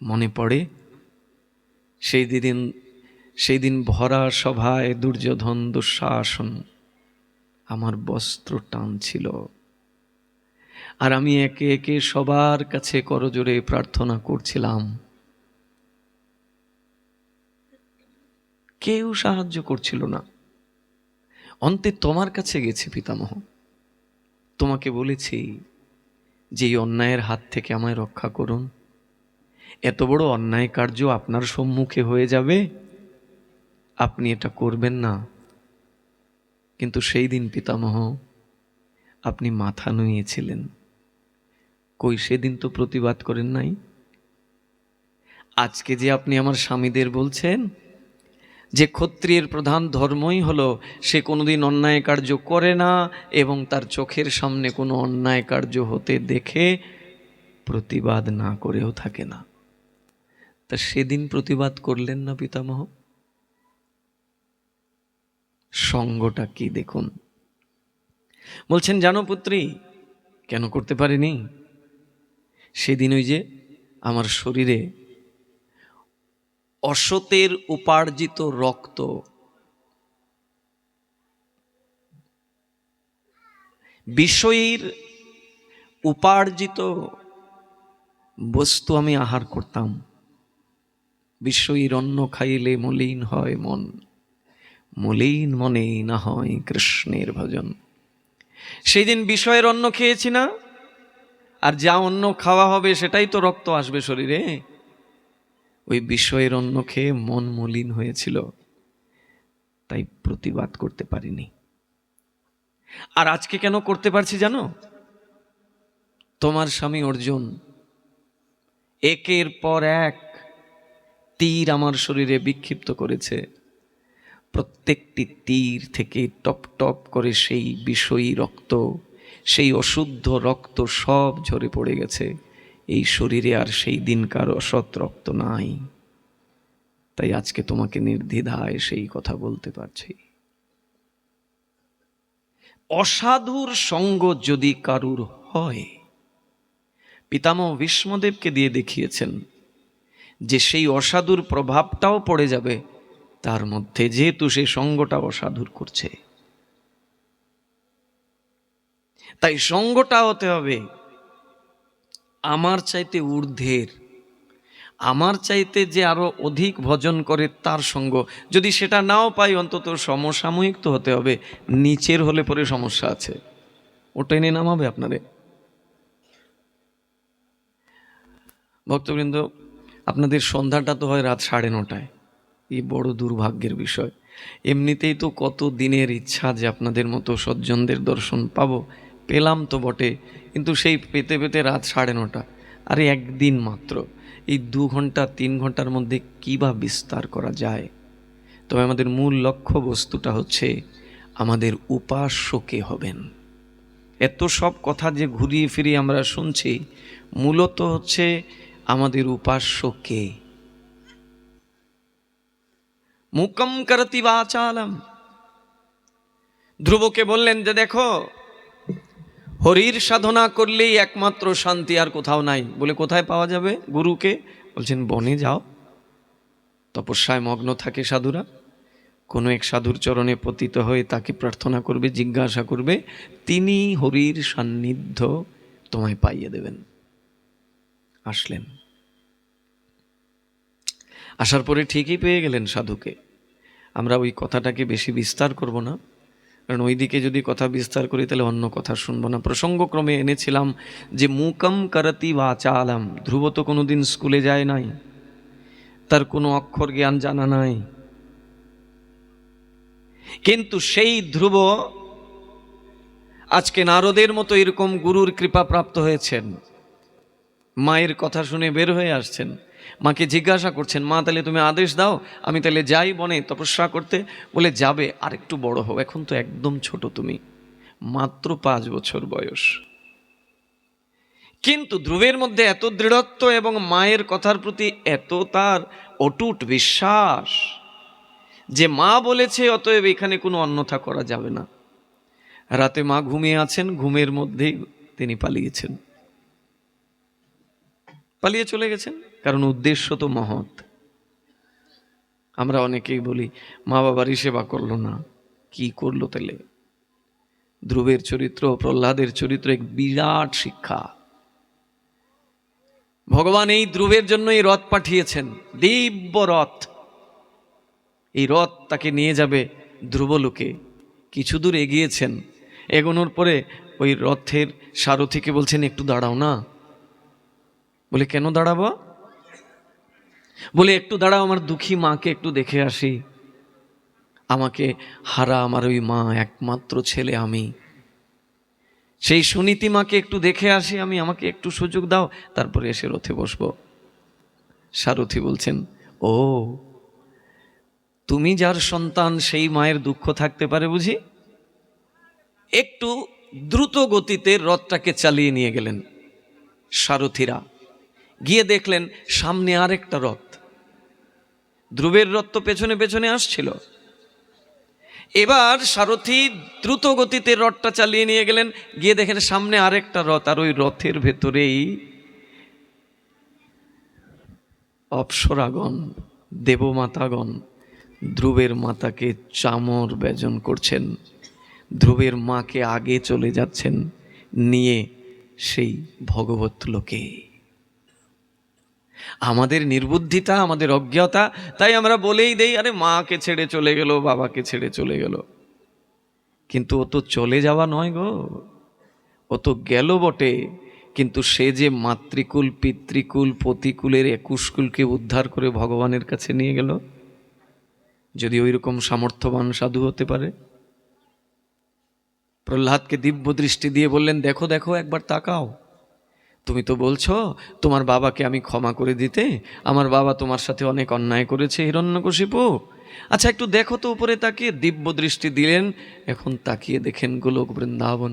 Speaker 1: মনে পড়ে সেই দিন ভরা সভায় দুর্যোধন দুঃশাসন আমার বস্ত্র টানছিল, আর আমি একে একে সবার কাছে করজোড়ে প্রার্থনা করছিলাম, কেউ সাহায্য করছিল না। অন্তে তোমার কাছে গেছি পিতামহ, তোমাকে বলেছি যে এই অন্যায়ের হাত থেকে আমায় রক্ষা করুন। এত বড় অন্যায় কার্য আপনার সম্মুখে হয়ে যাবে, আপনি এটা করবেন না। কিন্তু সেই দিন পিতামহ আপনি মাথা নুইয়েছিলেন, কই সেদিন তো প্রতিবাদ করেন নাই। আজকে যে আপনি আমার স্বামীদের বলছেন যে ক্ষত্রিয়ের প্রধান ধর্মই হলো সে কোনোদিন অন্যায় কার্য করে না এবং তার চোখের সামনে কোনো অন্যায় কার্য হতে দেখে প্রতিবাদ না করেও থাকে না, তা সেদিন প্রতিবাদ করলেন না পিতামহ? সঙ্গটা কি দেখুন। বলছেন, জানো পুত্রী, কেন করতে পারিনি? সেদিন ওই যে আমার শরীরে অসতের উপার্জিত রক্ত, বিষয়ীর উপার্জিত বস্তু আমি আহার করতাম। বিষয়ীর অন্ন খাইলে মলিন হয় মন, মলিন মনে না হয় কৃষ্ণের ভজন। সেই দিন বিষয়ের অন্ন খেয়েছি না, আর যা অন্ন খাওয়া হবে সেটাই তো রক্ত আসবে শরীরে। ওই বিষয়ের অন্ন খেয়ে মন মলিন হয়েছিল, তাই প্রতিবাদ করতে পারিনি। আর আজকে কেন করতে পারছি জানো? তোমার স্বামী অর্জুন একের পর এক তীর আমার শরীরে বিক্ষিপ্ত করেছে। প্রত্যেকটি তীর থেকে টপ টপ করে সেই বিষয়ী রক্ত, সেই অশুদ্ধ রক্ত সব ঝরে পড়ে গেছে। এই শরীরে আর সেই দিনকার অসৎ রক্ত নাই। তাই আজকে তোমাকে নির্দ্বিধায় সেই কথা বলতে পারছি। অসাধুর সঙ্গ যদি কারুর হয়, পিতামহ ভীষ্মদেবকে দিয়ে দেখিয়েছেন যে সেই অসাধুর প্রভাবটাও পড়ে যাবে তার মধ্যে, যেহেতু সে সঙ্গটা অসাধুর করছে। তাই সঙ্গটা হতে হবে আমার চাইতে ঊর্ধ্বের, আমার চাইতে যে আরো অধিক ভজন করে তার সঙ্গ। যদি সেটা নাও পাই, অন্তত সমসাময়িক তো হতে হবে। নিচের হলে পরে সমস্যা আছে, ওটা এনে নামাবে আপনারে। ভক্তবৃন্দ, আপনাদের সন্ধ্যাটা তো হয় রাত 9:30। এই বড় দুর্ভাগ্যের বিষয়। এমনিতেই তো কত দিনের ইচ্ছা যে আপনাদের মতো সজ্জনদের দর্শন পাবো, পেলাম তো বটে, কিন্তু সেই পেতে পেতে রাত 9:30। আরে একদিন মাত্র, এই 2 ঘন্টা 3 ঘন্টার মধ্যে কী বা বিস্তার করা যায়? তবে আমাদের মূল লক্ষ্য বস্তুটা হচ্ছে আমাদের উপাস্য কে হবেন। এত সব কথা যে ঘুরিয়ে ফিরিয়ে আমরা শুনছি, মূলত হচ্ছে আমাদের উপাস্য কে। মুকম করতি বাচালম। ধ্রুবকে বললেন যে দেখো, হরির সাধনা করলেই একমাত্র শান্তি, আর কোথাও নাই। বলে কোথায় পাওয়া যাবে গুরুকে? বলছেন বনে যাও, তপস্যায় মগ্ন থাকে সাধুরা। কোনো এক সাধুর চরণে পতিত হয়ে তাকে প্রার্থনা করবে, জিজ্ঞাসা করবে, তিনি হরির সান্নিধ্য তোমায় পাইয়ে দেবেন। আসলেন, আসার পরে ঠিকই পেয়ে গেলেন সাধুকে। আমরা ওই কথাটাকে বেশি বিস্তার করব না, কারণ ওইদিকে যদি কথা বিস্তার করি তাহলে অন্য কথা শুনবো না। প্রসঙ্গক্রমে এনেছিলাম যে মুকম করতি বাচালম। ধ্রুব তো কোনোদিন স্কুলে যায় নাই, তার কোনো অক্ষর জ্ঞান জানা নাই, কিন্তু সেই ধ্রুব আজকে নারদের মতো এরকম গুরুর কৃপা প্রাপ্ত হয়েছেন। মায়ের কথা শুনে বের হয়ে আসছেন, মাকে জিজ্ঞাসা করছেন, মা তাহলে তুমি আদেশ দাও, আমি তাহলে যাই বনে তপস্যা করতে। বলে যাবে, আর একটু বড় হও, এখন তো একদম ছোট তুমি, মাত্র 5 বছর বয়স। কিন্তু ধ্রুবের মধ্যে এত দৃঢ়ত্ব এবং মায়ের কথার প্রতি এত তার অটুট বিশ্বাস যে মা বলেছে, অতএব এখানে কোনো অন্যথা করা যাবে না। রাতে মা ঘুমিয়ে আছেন, ঘুমের মধ্যেই তিনি পালিয়ে চলে গেছেন, কারণ উদ্দেশ্য তো মহৎ। আমরা অনেকেই বলি মা বাবারই সেবা করলো না, কি করলো তাহলে? ধ্রুবের চরিত্র, প্রহ্লাদের চরিত্র এক বিরাট শিক্ষা। ভগবান এই ধ্রুবের জন্য এই রথ পাঠিয়েছেন, দিব্য রথ। এই রথ তাকে নিয়ে যাবে ধ্রুবলোকে। কিছু দূর এগিয়েছেন, এগোনোর পরে ওই রথের সারথীকে বলছেন, একটু দাঁড়াও না। বলে কেন দাঁড়াবো? বলে একটু দাঁড়াও, আমার দুঃখী মাকে একটু দেখে আসি। আমাকে হারা আমার ওই মা, একমাত্র ছেলে আমি, সেই সুনীতি মাকে একটু দেখে আসি আমি, আমাকে একটু সুযোগ দাও, তারপরে এসে রথে বসবো। সারথী বলছেন, ও তুমি যার সন্তান, সেই মায়ের দুঃখ থাকতে পারে বুঝি? একটু দ্রুত গতিতে রথটাকে চালিয়ে নিয়ে গেলেন সারথীরা। গিয়ে দেখলেন সামনে আরেকটা রথ। ধ্রুবের রথ তো পেছনে পেছনে আসছিল। এবার সারথী দ্রুত গতিতে রথটা চালিয়ে নিয়ে গেলেন, গিয়ে দেখেন সামনে আরেকটা রথ, আর ওই রথের ভেতরেই অপ্সরাগণ, দেবমাতাগণ ধ্রুবের মাতাকে চামর ব্যজন করছেন। ধ্রুবের মাকে আগে চলে যাচ্ছেন নিয়ে সেই ভগবত লোকে। আমাদের নির্বুদ্ধিতা, আমাদের অজ্ঞতা, তাই আমরা বলেই দেই, আরে মাকে ছেড়ে চলে গেল, বাবাকে ছেড়ে চলে গেল। কিন্তু ও তো চলে যাওয়া নয় গো, ও তো গেল বটে, কিন্তু সে যে মাতৃকুল, পিতৃকুল, পতিকুলের 21 কুলকে উদ্ধার করে ভগবানের কাছে নিয়ে গেল, যদি ওই রকম সামর্থ্যবান সাধু হতে পারে। প্রহ্লাদকে দিব্য দৃষ্টি দিয়ে বললেন, দেখো দেখো, একবার তাকাও, তুমি তো বলছো তোমার বাবাকে আমি ক্ষমা করে দিতে, আমার বাবা তোমার সাথে অনেক অন্যায় করেছে হিরণ্যকশিপু, আচ্ছা একটু দেখো তো উপরে তাকিয়ে। দিব্য দৃষ্টি দিলেন, এখন তাকিয়ে দেখেন গোলক বৃন্দাবন,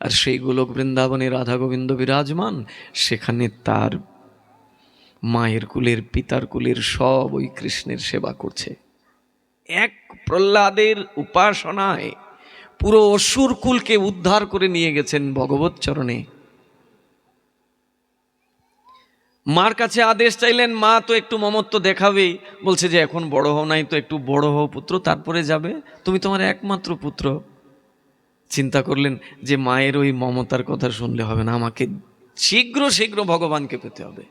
Speaker 1: আর সেই গোলক বৃন্দাবনে রাধা গোবিন্দ বিরাজমান, সেখানে তার মায়ের কুলের, পিতার কুলের সব ওই কৃষ্ণের সেবা করছে। এক প্রহ্লাদের উপাসনায় পুরো অসুর কুলকে উদ্ধার করে নিয়ে গেছেন ভগবত চরণে। মার কাছে আদেশ চাইলেন, মা তো একটু মমত্ব দেখাবেই, বলছে যে এখন বড় হও নাই তো, একটু বড় হও পুত্র, তারপরে যাবে, তুমি তোমার একমাত্র পুত্র। চিন্তা করলেন যে মায়ের ওই মমতার কথা শুনলে হবে না, আমাকে শীঘ্র শীঘ্র ভগবানকে পেতে হবে।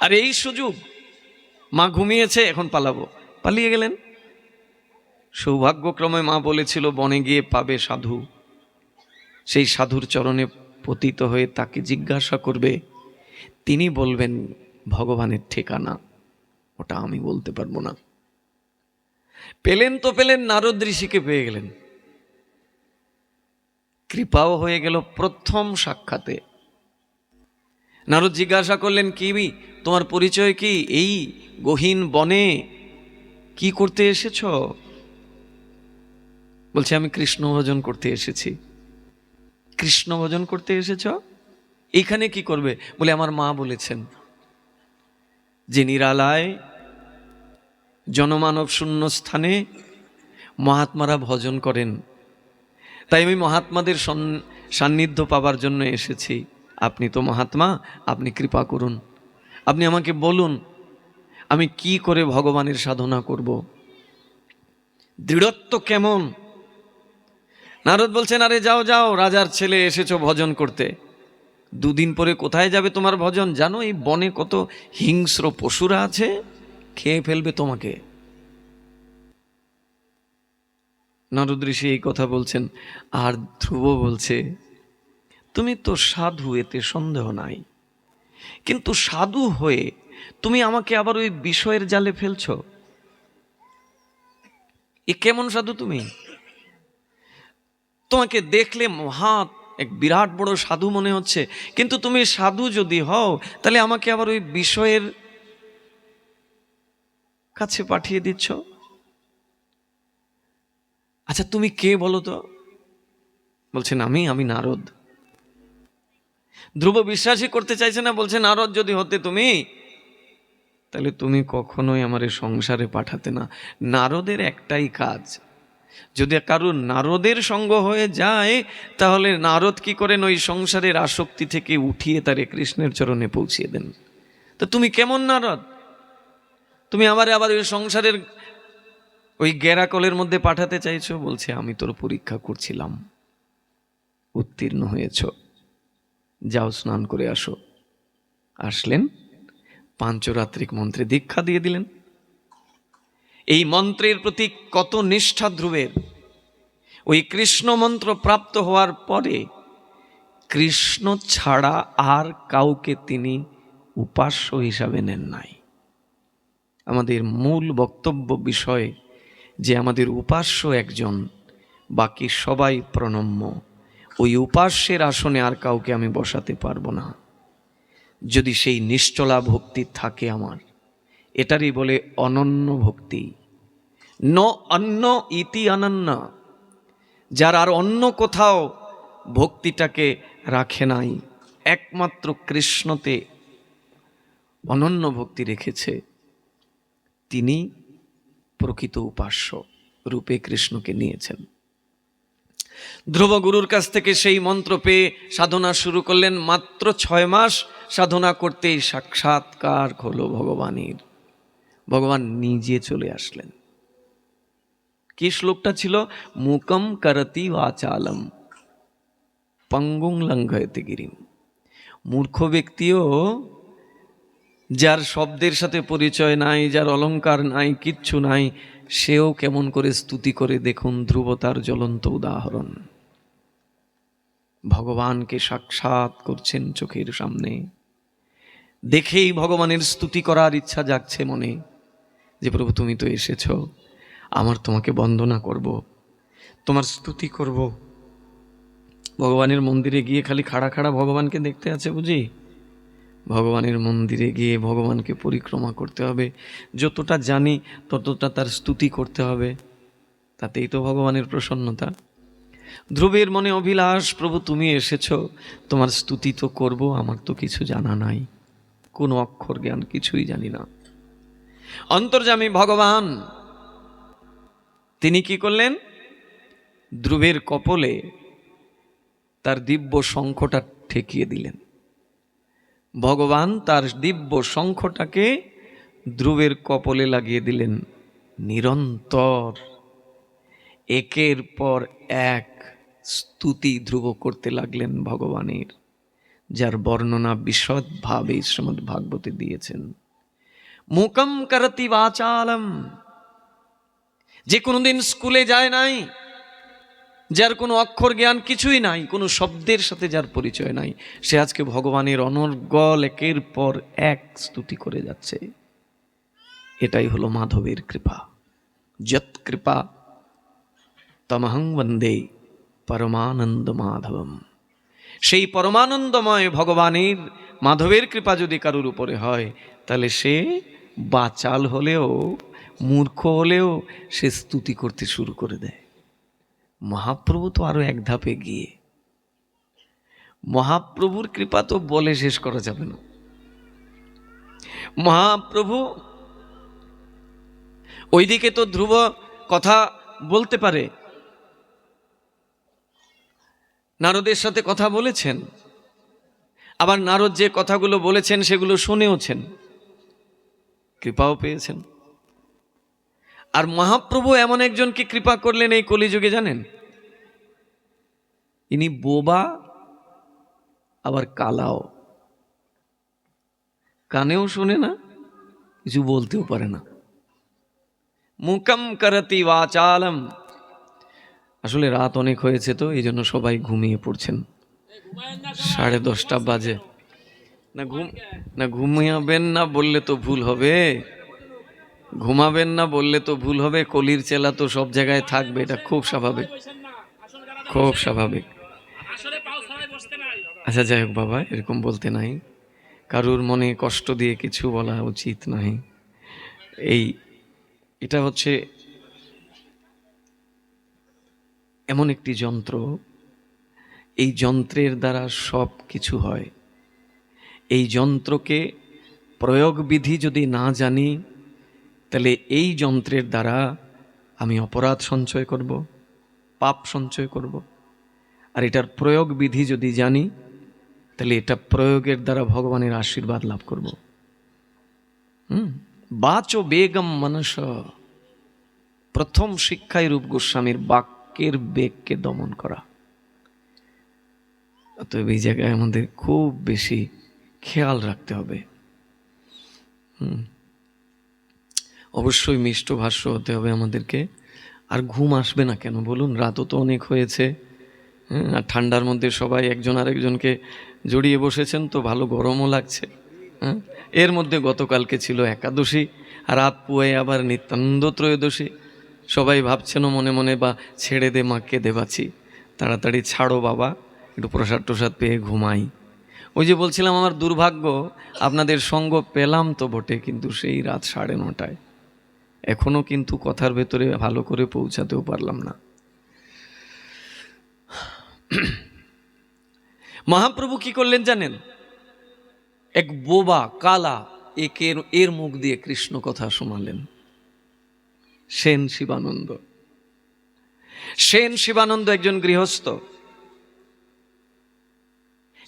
Speaker 1: আর এই সুযোগ, মা ঘুমিয়েছে, এখন পালাবো, পালিয়ে গেলেন। সৌভাগ্যক্রমে মা বলেছিল বনে গিয়ে পাবে সাধু, সেই সাধুর চরণে পতিত হয়ে তাকে জিজ্ঞাসা করবে, তিনি বলবেন ভগবানের ঠিকানা, ওটা আমি বলতে পারবো না। পেলেন তো পেলেন, নারদ ঋষিকে পেয়ে গেলেন, কৃপাও হয়ে গেল প্রথম সাক্ষাতে। নারদ জিজ্ঞাসা করলেন, কি তোমার পরিচয় কি, এই গহীন বনে কি করতে এসেছ? বলছে আমি কৃষ্ণ ভজন করতে এসেছি। কৃষ্ণ ভজন করতে এসেছ? এইখানে কি করবে? বলে আমার মা বলেছেন যে নিরালায় জনমানব শূন্য স্থানে মহাত্মারা ভজন করেন, তাই আমি মহাত্মাদের সান্নিধ্য পাবার জন্য এসেছি। আপনি তো মহাত্মা, আপনি কৃপা করুন, আপনি আমাকে বলুন আমি কি করে ভগবানের সাধনা করব, দৃঢ়ত্ব কেমন? নারদ বলছেন, আরে যাও যাও, রাজার ছেলে এসেছো ভজন করতে, দুদিন পরে কোথায় যাবে তোমার ভজন? জানো এই বনে কত হিংস্র পশুরা আছে, খেয়ে ফেলবে তোমাকে। নারদ ঋষি এই কথা বলছেন, আর ধ্রুব বলছে, তুমি তো সাধু, এতে সন্দেহ নাই, কিন্তু সাধু হয়ে তুমি আমাকে আবার ওই বিষয়ের জালে ফেলছো, এ কেমন সাধু তুমি? তোমাকে দেখলে মহা এক বিরাট বড় সাধু মনে হচ্ছে, কিন্তু তুমি সাধু যদি হও তাহলে আমাকে আবার ওই বিষয়ের কাছে পাঠিয়ে দিচ্ছ। আচ্ছা তুমি কে বলো তো? বলছেন আমি নারদ। ধ্রুব বিশ্বাসই করতে চাইছে না, বলছে নারদ যদি হতে তুমি, তাহলে তুমি কখনোই আমার এই সংসারে পাঠাতে না। নারদের একটাই কাজ, যদি কারুর নারদের সঙ্গ হয়ে যায় তাহলে নারদ কি করেন, ওই সংসারের আসক্তি থেকে উঠিয়ে তারে কৃষ্ণের চরণে পৌঁছিয়ে দেন। তো তুমি কেমন নারদ, তুমি আমারে আবার ওই সংসারের ওই গেরাকলের মধ্যে পাঠাতে চাইছো? বলছে আমি তোর পরীক্ষা করছিলাম, উত্তীর্ণ হয়েছ, যাও স্নান করে আসো। আসলেন, পাঞ্চরাত্রিক মন্ত্রে দীক্ষা দিয়ে দিলেন। এই মন্ত্রের প্রতি কত নিষ্ঠা ধ্রুবের! ওই কৃষ্ণ মন্ত্র প্রাপ্ত হওয়ার পরে কৃষ্ণ ছাড়া আর কাউকে তিনি উপাস্য হিসাবে নেন নাই। আমাদের মূল বক্তব্য বিষয় যে আমাদের উপাস্য একজন, বাকি সবাই প্রণম্য। ওই উপাস্যের আসনে আর কাউকে আমি বসাতে পারবো না, যদি সেই নিশ্চলা ভক্তি থাকে আমার। এটারই বলে অনন্য ভক্তি। ন অন্য ইতি অনন্য, যার আর অন্য কোথাও ভক্তিটাকে রাখে নাই, একমাত্র কৃষ্ণতে অনন্য ভক্তি রেখেছে, তিনি প্রকৃত উপাস্য রূপে কৃষ্ণকে নিয়েছেন। ধ্রুব গুরুর কাছ থেকে সেই মন্ত্র পেয়ে সাধনা শুরু করলেন। মাত্র 6 মাস সাধনা করতেই সাক্ষাৎকার হলো ভগবানের। ভগবান নিজে চলে আসলেন। কি শ্লোকটা ছিল? মুকম করতি বাচালম পঙ্গুং লঙ্ঘয়তে গিরিম। মূর্খ ব্যক্তিও যার শব্দের সাথে পরিচয় নাই, যার অলংকার নাই, কিচ্ছু নাই, সেও কেমন করে স্তুতি করে দেখুন। ধ্রুব তার জ্বলন্ত উদাহরণ। ভগবানকে সাক্ষাৎ করছেন চোখের সামনে, দেখেই ভগবানের স্তুতি করার ইচ্ছা জাগছে মনে, যে প্রভু তুমি তো এসেছ, আমার তোমাকে বন্দনা করব, তোমার স্তুতি করব। ভগবানের মন্দিরে গিয়ে খালি খাড়া খাড়া ভগবানকে দেখতে আছে বুঝি? ভগবানের মন্দিরে গিয়ে ভগবানকে পরিক্রমা করতে হবে, যতটা জানি ততটা তার স্তুতি করতে হবে, তাতেই তো ভগবানের প্রসন্নতা। ধ্রুবের মনে অভিলাষ, প্রভু তুমি এসেছ, তোমার স্তুতি তো করব, আমার তো কিছু জানা নাই, কোনো অক্ষর জ্ঞান কিছুই জানি না। অন্তর্যামী ভগবান তিনি কি করলেন? ধ্রুবের কপলে তার দিব্য শঙ্খটা ঠেকিয়ে দিলেন। ভগবান তার দিব্য শঙ্খটাকে ধ্রুবের কপলে লাগিয়ে দিলেন। নিরন্তর একের পর এক স্তুতি ধ্রুব করতে লাগলেন ভগবানের, যার বর্ণনা বিশদভাবে শ্রীমদ্ ভাগবতে দিয়েছেন। মুকম করতি বাচালম, যে কোনোদিন স্কুলে যায় নাই, যার কোনো অক্ষর জ্ঞান কিছুই নাই, কোনো শব্দের সাথে যার পরিচয় নাই, সে আজকে ভগবানের অনর্গল একের পর এক স্তুতি করে যাচ্ছে। এটাই হলো মাধবের কৃপা। যৎ কৃপা তমহং বন্দে পরমানন্দ মাধবম। সেই পরমানন্দময় ভগবানের মাধবের কৃপা যদি কারোর উপরে হয়, তাহলে সে বাচাল হলেও, মূর্খ হলেও সে স্তুতি করতে শুরু করে দেয়। মহাপ্রভু তো আরো এক ধাপে গিয়ে, মহাপ্রভুর কৃপা তো বলে শেষ করা যাবে না। মহাপ্রভু ওইদিকে তো ধ্রুব কথা বলতে পারে, নারদের সাথে কথা বলেছেন, আবার নারদ যে কথাগুলো বলেছেন সেগুলো শুনেওছেন, কৃপাও পেয়েছেন। আর মহাপ্রভু এমন একজনকে কৃপা করলেন এই কলিযুগে, জানেন? ইনি বোবা আবার কালাও, কানেও শুনে না, কিছু বলতেও পারে না। মুকম করতি বাচালম। আসলে রাত অনেক হয়েছে তো এই জন্য সবাই ঘুমিয়ে পড়ছেন। 10:30 বাজে। না ঘুমাবেন না বললে তো ভুল হবে, ঘুমাবেন না বললে তো ভুল হবে। কলির চেলা তো সব জায়গায় থাকবে, এটা খুব স্বাভাবিক, খুব স্বাভাবিক। আচ্ছা যাই হোক বাবা, এরকম বলতে নাই, কারুর মনে কষ্ট দিয়ে কিছু বলা উচিত নয়। এটা হচ্ছে এমন একটি যন্ত্র, এই যন্ত্রের দ্বারা সব কিছু হয়। এই যন্ত্রকে প্রয়োগ বিধি যদি না জানি, তাহলে এই যন্ত্রের দ্বারা আমি অপরাধ সঞ্চয় করব, পাপ সঞ্চয় করব। আর এটার প্রয়োগ বিধি যদি জানি, তাহলে এটা প্রয়োগের দ্বারা ভগবানের আশীর্বাদ লাভ করব। বাচো বেগম মনস, প্রথম শিক্ষায় রূপ গোস্বামীর বাক্যের বেগকে দমন করা। অতএব এই জায়গায় আমাদের খুব বেশি খেয়াল রাখতে হবে। অবশ্যই মিষ্টভাষ্য হতে হবে আমাদেরকে। আর ঘুম আসবে না কেন বলুন? রাতও তো অনেক হয়েছে। আর ঠান্ডার মধ্যে সবাই একজন আরেকজনকে জড়িয়ে বসেছেন, তো ভালো গরমও লাগছে। এর মধ্যে গতকালকে ছিল একাদশী, রাত পুয়ে আবার নিত্যানন্দ ত্রয়োদশী। সবাই ভাবছেন মনে মনে, বা ছেড়ে দে মা, কেঁদে বাঁচি, তাড়াতাড়ি ছাড়ো বাবা, একটু প্রসাদ টোসাদ পেয়ে ঘুমাই। ওই যে বলছিলাম, আমার দুর্ভাগ্য, আপনাদের সঙ্গ পেলাম তো বটে, কিন্তু সেই রাত 9:30, এখনো কিন্তু কথার ভেতরে ভালো করে পৌঁছাতেও পারলাম না। মহাপ্রভু কি করলেন জানেন? এক বোবা কালা এর মুখ দিয়ে কৃষ্ণ কথা শোনালেন। সেন শিবানন্দ। সেন শিবানন্দ একজন গৃহস্থ।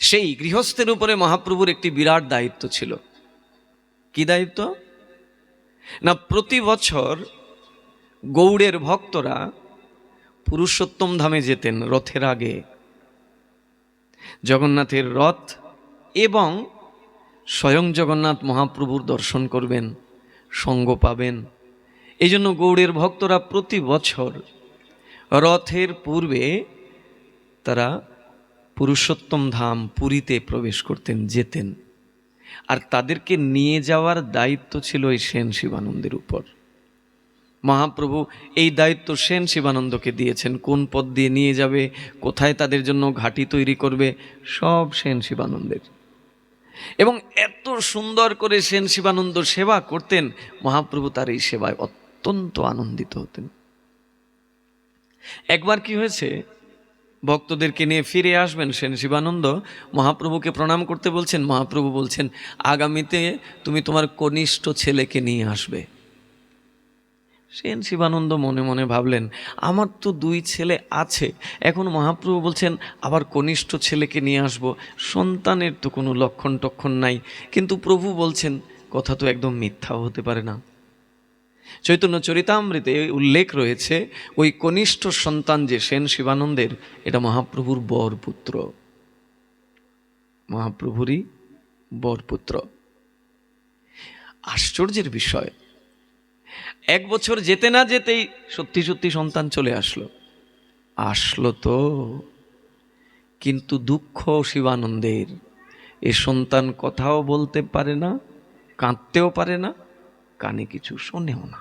Speaker 1: সেই গৃহস্থের উপরে মহাপ্রভুর একটি বিরাট দায়িত্ব ছিল। কি দায়িত্ব? না, প্রতি বছর গৌড়ের ভক্তরা পুরুষোত্তম ধামে যেতেন রথের আগে। জগন্নাথের রথ এবং স্বয়ং জগন্নাথ মহাপ্রভুর দর্শন করবেন, সঙ্গ পাবেন। এই জন্য গৌড়ের ভক্তরা প্রতি বছর রথের পূর্বে তারা পুরুষোত্তম ধাম পুরীতে প্রবেশ করতেন, যেতেন। আর তাদেরকে নিয়ে যাওয়ার দায়িত্ব ছিল এই সেন শিবানন্দের উপর। মহাপ্রভু এই দায়িত্ব সেন শিবানন্দকে দিয়েছেন। কোন পথ দিয়ে নিয়ে যাবে, কোথায় তাদের জন্য ঘাঁটি তৈরি করবে, সব সেন শিবানন্দের। এবং এত সুন্দর করে সেন শিবানন্দ সেবা করতেন, মহাপ্রভু তার এই সেবায় অত্যন্ত আনন্দিত হতেন। একবার কি হয়েছে, ভক্তদেরকে নিয়ে ফিরে আসবেন সেন শিবানন্দ, মহাপ্রভুকে প্রণাম করতে বলছেন। মহাপ্রভু বলছেন, আগামীতে তুমি তোমার কনিষ্ঠ ছেলেকে নিয়ে আসবে। সেন শিবানন্দ মনে মনে ভাবলেন, আমার তো 2 ছেলে আছে, এখন মহাপ্রভু বলছেন আবার কনিষ্ঠ ছেলেকে নিয়ে আসব, সন্তানের তো কোনো লক্ষণ টক্ষণ নাই। কিন্তু প্রভু বলছেন, কথা তো একদম মিথ্যাও হতে পারে না। চৈতন্য চরিতামৃতে উল্লেখ রয়েছে, ওই কনিষ্ঠ সন্তান যে সেন শিবানন্দের, এটা মহাপ্রভুর বরপুত্র, মহাপ্রভুরই বরপুত্র। আশ্চর্যের বিষয়, 1 বছর যেতে না যেতেই সত্যি সত্যি সন্তান চলে আসলো তো। কিন্তু দুঃখ শিবানন্দের, এ সন্তান কথাও বলতে পারে না, কাঁদতেও পারে না, কানে কিছু শোনেও না।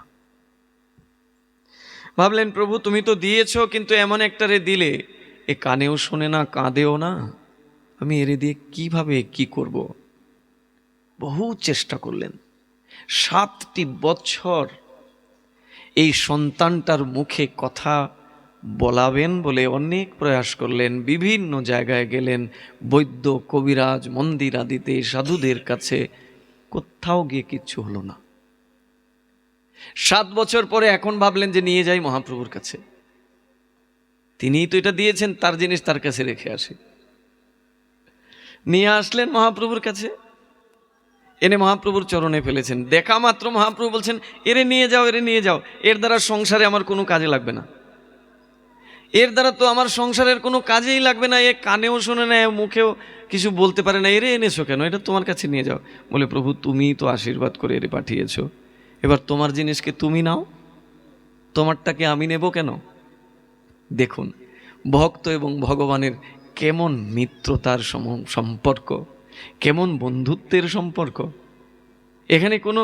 Speaker 1: ভাবলেন, প্রভু তুমি তো দিয়েছ, কিন্তু এমন একটারে দিলে এ কানেও শোনে না, কাঁদেও না, আমি এরে দিয়ে কিভাবে কি করব। বহু চেষ্টা করলেন। 7টি বছর এই সন্তানটার মুখে কথা বলাবেন বলে অনেক প্রয়াস করলেন। বিভিন্ন জায়গায় গেলেন, বৈদ্য, কবিরাজ, মন্দির আদিতে, সাধুদের কাছে, কোথাও গিয়ে কিচ্ছু হলো না। 7 বছর পরে এখন ভাবলেন যে নিয়ে যাই মহাপ্রভুর কাছে, তিনিই তো এটা দিয়েছেন, তার জিনিস তার কাছে রেখে আসি। নিয়ে আসলেন মহাপ্রভুর কাছে, এনে মহাপ্রভুর চরণে ফেলেছেন। দেখা মাত্র মহাপ্রভু বলছেন, এরে নিয়ে যাও, এরে নিয়ে যাও, এর দ্বারা সংসারে আমার কোনো কাজে লাগবে না, এর দ্বারা তো আমার সংসারের কোনো কাজেই লাগবে না, এ কানেও শোনে না, মুখেও কিছু বলতে পারে না, এরে এনেছো কেন, এটা তোমার কাছে নিয়ে যাও। বলে, প্রভু তুমিই তো আশীর্বাদ করে এরে পাঠিয়েছো, এবার তোমার জিনিসকে তুমি নাও, তোমারটাকে আমি নেব কেন। দেখুন ভক্ত এবং ভগবানের কেমন মিত্রতার সম্পর্ক, কেমন বন্ধুত্বের সম্পর্ক। এখানে কোনো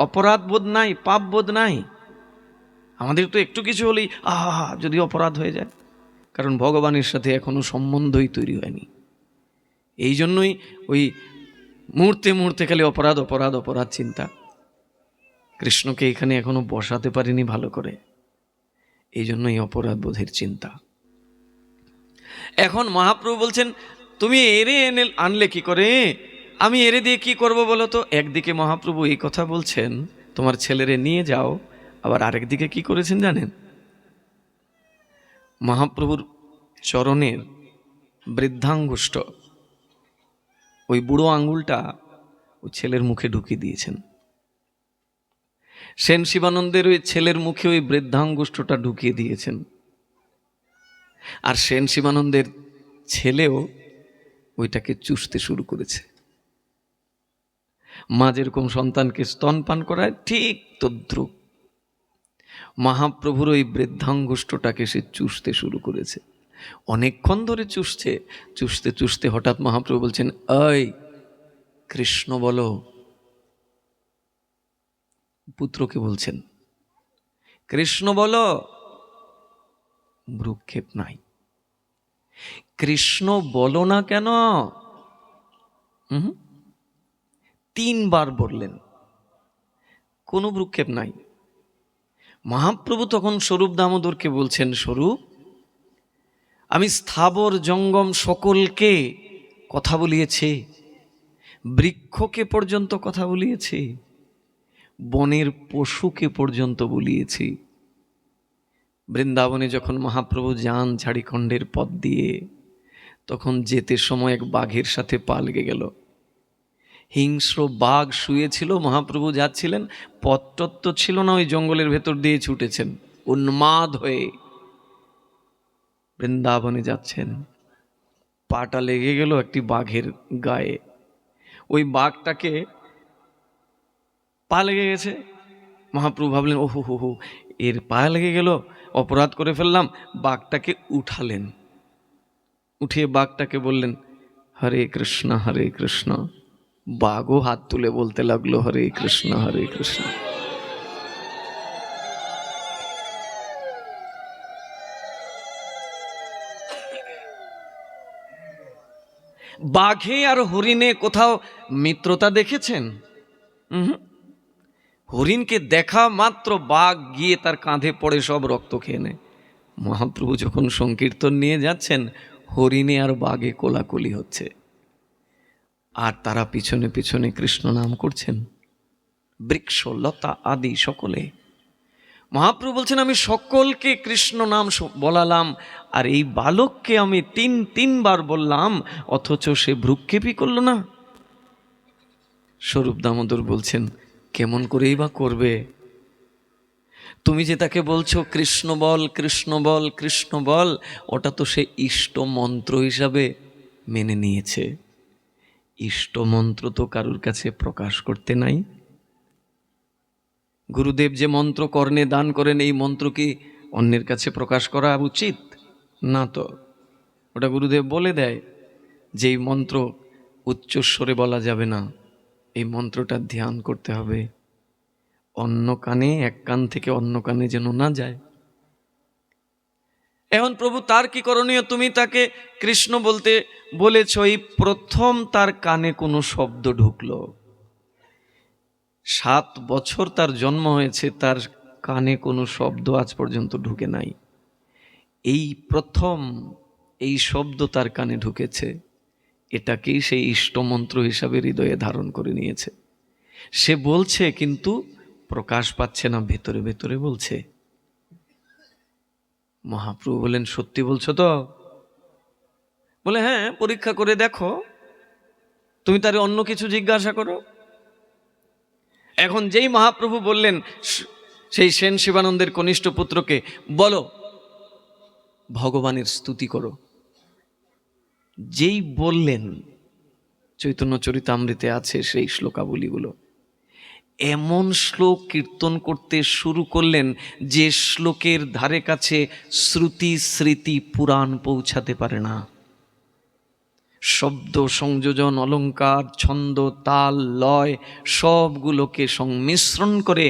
Speaker 1: অপরাধ বোধ নাই, পাপ বোধ নাই। আমাদের তো একটু কিছু হলেই যদি অপরাধ হয়ে যায়, কারণ ভগবানের সাথে এখনো সম্বন্ধই তৈরি হয়নি। এই জন্যই ওই মুহূর্তে মুহূর্তে খালি অপরাধ অপরাধ অপরাধ চিন্তা। কৃষ্ণকে এখানে এখনো বসাতে পারিনি ভালো করে, এই জন্যই অপরাধ বোধের চিন্তা। এখন মহাপ্রভু বলছেন, তুমি এরে এনে আনলে কি করে, আমি এরে দিয়ে কি করব বলো তো। একদিকে মহাপ্রভু এই কথা বলছেন, তোমার ছেলেরে নিয়ে যাও, আবার আরেকদিকে কি করেছেন জানেন, মহাপ্রভুর চরণের বৃদ্ধাঙ্গুষ্ঠ, ওই বুড়ো আঙ্গুলটা ওই ছেলের মুখে ঢুকিয়ে দিয়েছেন। সেন শিবানন্দের ওই ছেলের মুখে ওই বৃদ্ধাঙ্গুষ্ঠটা ঢুকিয়ে দিয়েছেন। আর সেন শিবানন্দের ছেলেও ওইটাকে চুষতে শুরু করেছে। মা যেরকম সন্তানকে স্তনপান করায়, ঠিক তদ্রুপ মহাপ্রভুর ওই বৃদ্ধাঙ্গুষ্ঠটাকে সে চুষতে শুরু করেছে। অনেকক্ষণ ধরে চুষছে, চুষতে চুষতে হঠাৎ মহাপ্রভু বলছেন, এই কৃষ্ণ বলো। পুত্রকে বলছেন, কৃষ্ণ বলো। ভ্রুক্ষেপ নাই। কৃষ্ণ বলো না কেন? 3 বার বললেন, কোনো ভ্রুক্ষেপ নাই। মহাপ্রভু তখন স্বরূপ দামোদরকে বলছেন, স্বরূপ, আমি স্থাবর জঙ্গম সকলকে কথা বলিয়েছি, বৃক্ষকে পর্যন্ত কথা বলিয়েছি, বনের পশুকে পর্যন্ত বলিয়েছি। বৃন্দাবনে যখন মহাপ্রভু যান ঝাড়িখণ্ডের পথ দিয়ে, তখন যেতে সময় এক বাঘের সাথে পা লেগে গেল। হিংস্র বাঘ শুয়েছিল, মহাপ্রভু যাচ্ছিলেন, পথটত্ত ছিল না, ওই জঙ্গলের ভেতর দিয়ে ছুটেছেন উন্মাদ হয়ে, বৃন্দাবনে যাচ্ছেন। পাটা লেগে গেল একটি বাঘের গায়ে। ওই বাঘটাকে পা লেগে গেছে। মহাপ্রভু ভাবলেন, ওহো হো হো, এর পা লেগে গেল, অপরাধ করে ফেললাম। বাঘটাকে উঠালেন, উঠিয়ে বাঘটাকে বললেন, হরে কৃষ্ণ হরে কৃষ্ণ। বাঘও হাত তুলে বলতে লাগলো, হরে কৃষ্ণ হরে কৃষ্ণ। বাঘে আর হরিণে কোথাও মিত্রতা দেখেছেন? হরিণকে দেখা মাত্র বাঘ গিয়ে তার কাঁধে পড়ে সব রক্ত খেয়ে নেয়। মহাপ্রভু যখন সংকীর্তন নিয়ে যাচ্ছেন, হরিণে আর বাঘে কোলাকুলি হচ্ছে, আর তারা পিছনে পিছনে কৃষ্ণ নাম করছেন, বৃক্ষ লতা আদি সকলে। মহাপ্রভু বলছেন, আমি সকলকে কৃষ্ণ নাম বলালাম, আর এই বালককে আমি তিনবার বললাম, অথচ সে ভ্রুক্ষেপই করল না। স্বরূপ দামোদর বলছেন, কেমন করেই বা করবে? তুমি যে তাকে বলছো কৃষ্ণ বল কৃষ্ণ বল কৃষ্ণ বল, ওটা তো সে ইষ্ট মন্ত্র হিসাবে মেনে নিয়েছে। ইষ্ট মন্ত্র তো কারুর কাছে প্রকাশ করতে নাই। গুরুদেব যে মন্ত্র কর্ণে দান করেন, এই মন্ত্র কি অন্যের কাছে প্রকাশ করা উচিত না? তো ওটা গুরুদেব বলে দেয় যে এই মন্ত্র উচ্চস্বরে বলা যাবে না, এই মন্ত্রটা ধ্যান করতে হবে, অন্য কানে, এক কান থেকে অন্য কানে যেন না যায়। এখন প্রভু তার কি করণীয়? তুমি তাকে কৃষ্ণ বলতে বলেছ, এই প্রথম তার কানে কোনো শব্দ ঢুকলো। 7 বছর তার জন্ম হয়েছে, তার কানে কোনো শব্দ আজ পর্যন্ত ঢুকে নাই। এই প্রথম এই শব্দ তার কানে ঢুকেছে, এটাকেই সেই ইষ্টমন্ত্র হিসাবে হৃদয়ে ধারণ করে নিয়েছে। সে বলছে কিন্তু প্রকাশ পাচ্ছে না, ভেতরে ভেতরে বলছে। মহাপ্রভু বলেন, সত্যি বলছো তো? বলে, হ্যাঁ, পরীক্ষা করে দেখো, তুমি তারে অন্য কিছু জিজ্ঞাসা করো। এখন যেই মহাপ্রভু বললেন সেই সেন শিবানন্দের কনিষ্ঠ পুত্রকে, বলো ভগবানের স্তুতি করো, যেই বললেন, চৈতন্য চরিতামৃতে আছে সেই শ্লোকাবলীগুলো, এমন শ্লোক কীর্তন করতে শুরু করলেন যে শ্লোকের ধারে কাছে শ্রুতি স্মৃতি পুরাণ পৌঁছাতে পারে না। শব্দ সংযোজন, অলঙ্কার, ছন্দ, তাল, লয় সবগুলোকে সংমিশ্রণ করে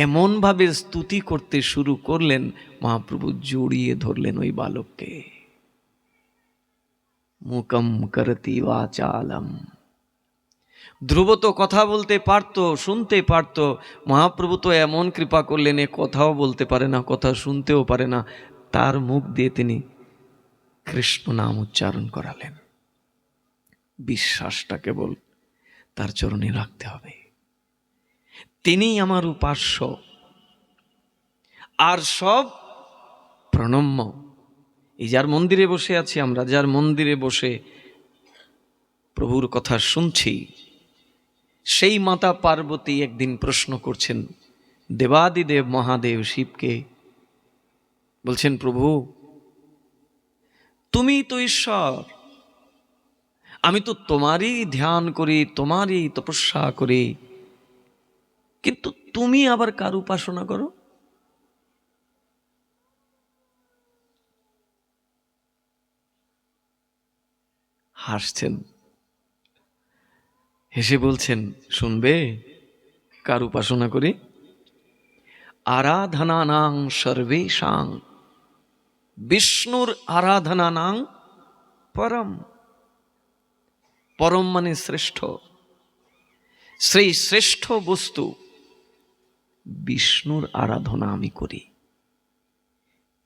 Speaker 1: এমনভাবে স্তুতি করতে শুরু করলেন, মহাপ্রভু জড়িয়ে ধরলেন ওই বালককে। মুকম করতি বাচালম। ধ্রুব তো কথা বলতে পারতো, শুনতে পারতো, মহাপ্রভু তো এমন কৃপা করলেন, এ কথাও বলতে পারে না, কথা শুনতেও পারে না, তার মুখ দিয়ে তিনি কৃষ্ণ নাম উচ্চারণ করালেন। বিশ্বাসটা কেবল তার চরণে রাখতে হবে। তিনিই আমার উপাস্য, আর সব প্রণম্য। এই যার মন্দিরে বসে আছি আমরা, যার মন্দিরে বসে প্রভুর কথা শুনছি, সেই মাতা পার্বতী একদিন প্রশ্ন করছেন দেবাদিদেব মহাদেব শিবকে, বলছেন, প্রভু তুমি তো ঈশ্বর, আমি তো তোমারই ধ্যান করি, তোমারই তপস্যা করি, কিন্তু তুমি আবার কার উপাসনা করো? হাসছেন, হেসে বলছেন, শুনবে কার উপাসনা করি? আরাধনানাং সর্বেষাং বিষ্ণুর আরাধনানাং পরম। পরম মানে শ্রেষ্ঠ, সেই শ্রেষ্ঠ বস্তু বিষ্ণুর আরাধনা আমি করি।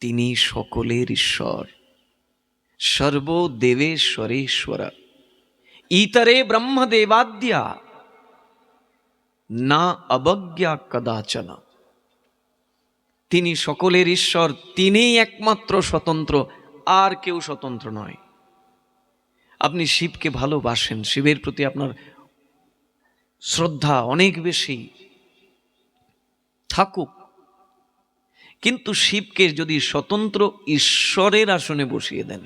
Speaker 1: তিনি সকলের ঈশ্বর, সর্বদেবেশ্বরেশ্বর, ইতরে ব্রহ্মদেবাদ্যা না অবজ্ঞা কদাচন। তিনি সকলের ঈশ্বর, তিনিই একমাত্র স্বতন্ত্র, আর কেউ স্বতন্ত্র নয়। আপনি শিবকে ভালোবাসেন, শিবের প্রতি আপনার শ্রদ্ধা অনেক বেশি থাকুক, কিন্তু শিবকে যদি স্বতন্ত্র ঈশ্বরের আসনে বসিয়ে দেন,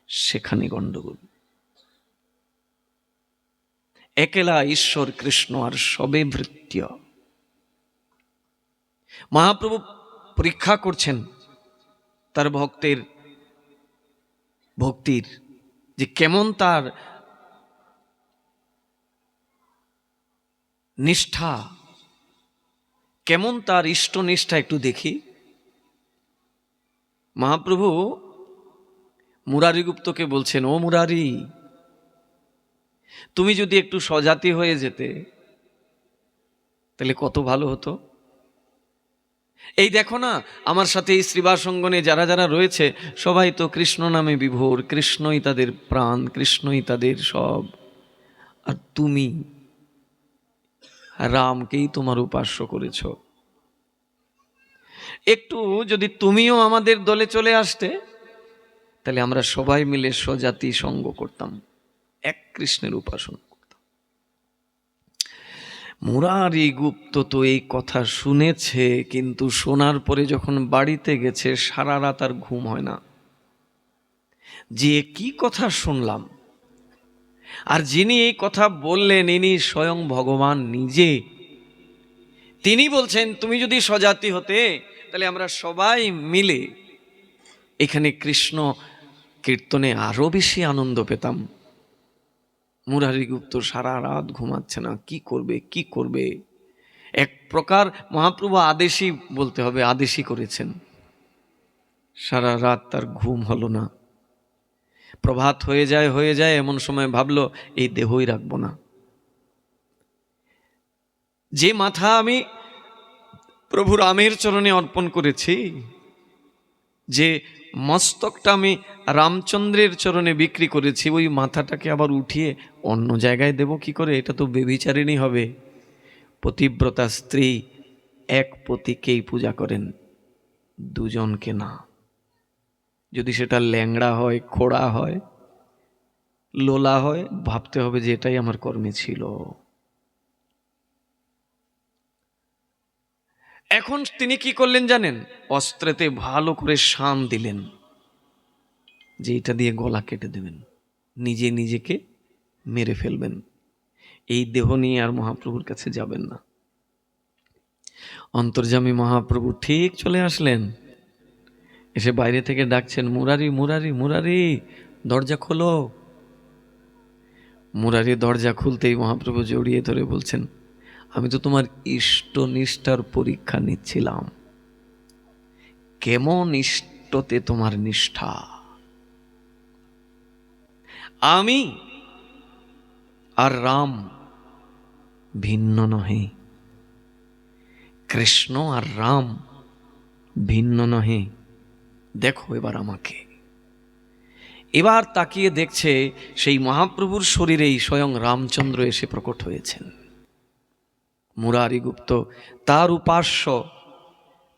Speaker 1: সেখানে গন্ডগোল। একেলা ঈশ্বর কৃষ্ণ আর সবে ভৃত্য। মহাপ্রভু পরীক্ষা করছেন তার ভক্তের ভক্তির, যে কেমন তার নিষ্ঠা, কেমন তার ইষ্টনিষ্ঠা একটু দেখি। মহাপ্রভু মুরারি গুপ্তকে বলছেন, ও মুরারি, তুমি যদি একটু স্বজাতি হয়ে যেতে তাহলে কত ভালো হতো। এই দেখো না, আমার সাথে এই শ্রীবাস অঙ্গনে যারা যারা রয়েছে সবাই তো কৃষ্ণ নামে বিভোর, কৃষ্ণই তাদের প্রাণ, কৃষ্ণই তাদের সব, আর তুমি রামকেই তোমার উপাস্য করেছ। একটু যদি তুমিও আমাদের দলে চলে আসতে তাহলে আমরা সবাই মিলে স্বজাতি সঙ্গ করতাম, এক কৃষ্ণের উপাসনা করতাম। মুরারি গুপ্ত তো এই কথা শুনেছে, কিন্তু শোনার পরে যখন বাড়িতে গেছে সারা রাত আর ঘুম হয় না, যে কি কথা শুনলাম। আর যিনি এই কথা বললেন ইনি স্বয়ং ভগবান নিজে। তিনি বলছেন, তুমি যদি স্বজাতি হতে তাহলে আমরা সবাই মিলে এখানে কৃষ্ণ কীর্তনে আরো বেশি আনন্দ পেতাম। মুরারি গুপ্ত সারা রাত ঘুমাচ্ছে না, কি করবে কি করবে। এক প্রকার মহাপ্রভু আদেশই বলতে হবে, আদেশই করেছেন। সারা রাত তার ঘুম হলো না। প্রভাত হয়ে যায় এমন সময় ভাবলো এই দেহই রাখবো না। যে মাথা আমি প্রভু রামের চরণে অর্পণ করেছি, যে মস্তকটা আমি রামচন্দ্রের চরণে বিক্রি করেছি, ওই মাথাটাকে আবার উঠিয়ে অন্য জায়গায় দেব কি করে? এটা তো ব্যভিচারিণী হবে। পতিব্রতা স্ত্রী এক পতিকেই পূজা করেন, দুজনকে না। যদি সেটা ল্যাংড়া হয়, খোড়া হয়, লোলা হয়, ভাবতে হবে যে এটাই আমার কর্মে ছিল। এখন তিনি কি করলেন জানেন? অস্ত্রেতে ভালো করে শান দিলেন যে এটা দিয়ে গলা কেটে দেবেন, নিজে নিজেকে মেরে ফেলবেন। এই দেহ নিয়ে আর মহাপ্রভুর কাছে যাবেন না। অন্তর্যামী মহাপ্রভু ঠিক চলে আসলেন, এসে বাইরে থেকে ডাকছেন, মুরারি মুরারি মুরারি, দরজা খোলো। মুরারি দরজা খুলতেই মহাপ্রভু জড়িয়ে ধরে বলছেন, আমি তো তোমার ইষ্টনিষ্ঠার পরীক্ষা নিচ্ছিলাম, কেমন ইষ্টতে তোমার নিষ্ঠা। আমি আর রাম ভিন্ন নহে, কৃষ্ণ আর রাম ভিন্ন নহে। দেখো এবার আমাকে। এবার তাকিয়ে দেখছে সেই মহাপ্রভুর শরীরেই স্বয়ং রামচন্দ্র এসে প্রকট হয়েছেন। মুরারি গুপ্ত তার উপাস্য,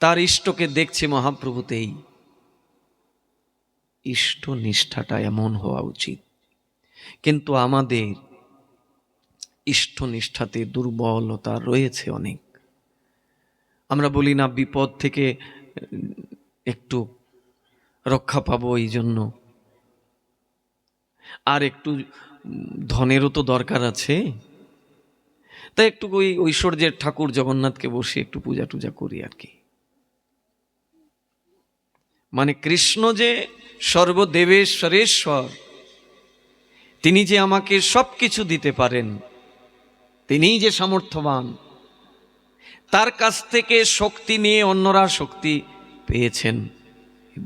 Speaker 1: তার ইষ্টকে দেখছে মহাপ্রভুতেই। ইষ্ট নিষ্ঠাটা এমন হওয়া উচিত, কিন্তু আমাদের ইষ্ট নিষ্ঠাতে দুর্বলতা রয়েছে অনেক। আমরা বলি না বিপদ থেকে একটু রক্ষা পাবো, এই জন্য আর একটু ধনেরও তো দরকার আছে, তাই একটু ওই ঐশ্বর্যের ঠাকুর জগন্নাথকে বসে একটু পূজা টুজা করি আর কি। মানে কৃষ্ণ যে সর্বদেবেশ্বরেশ্বর, তিনি যে আমাকে সব কিছু দিতে পারেন, তিনিই যে সামর্থ্যবান, তার কাছ থেকে শক্তি নিয়ে অন্যরা শক্তি পেয়েছেন,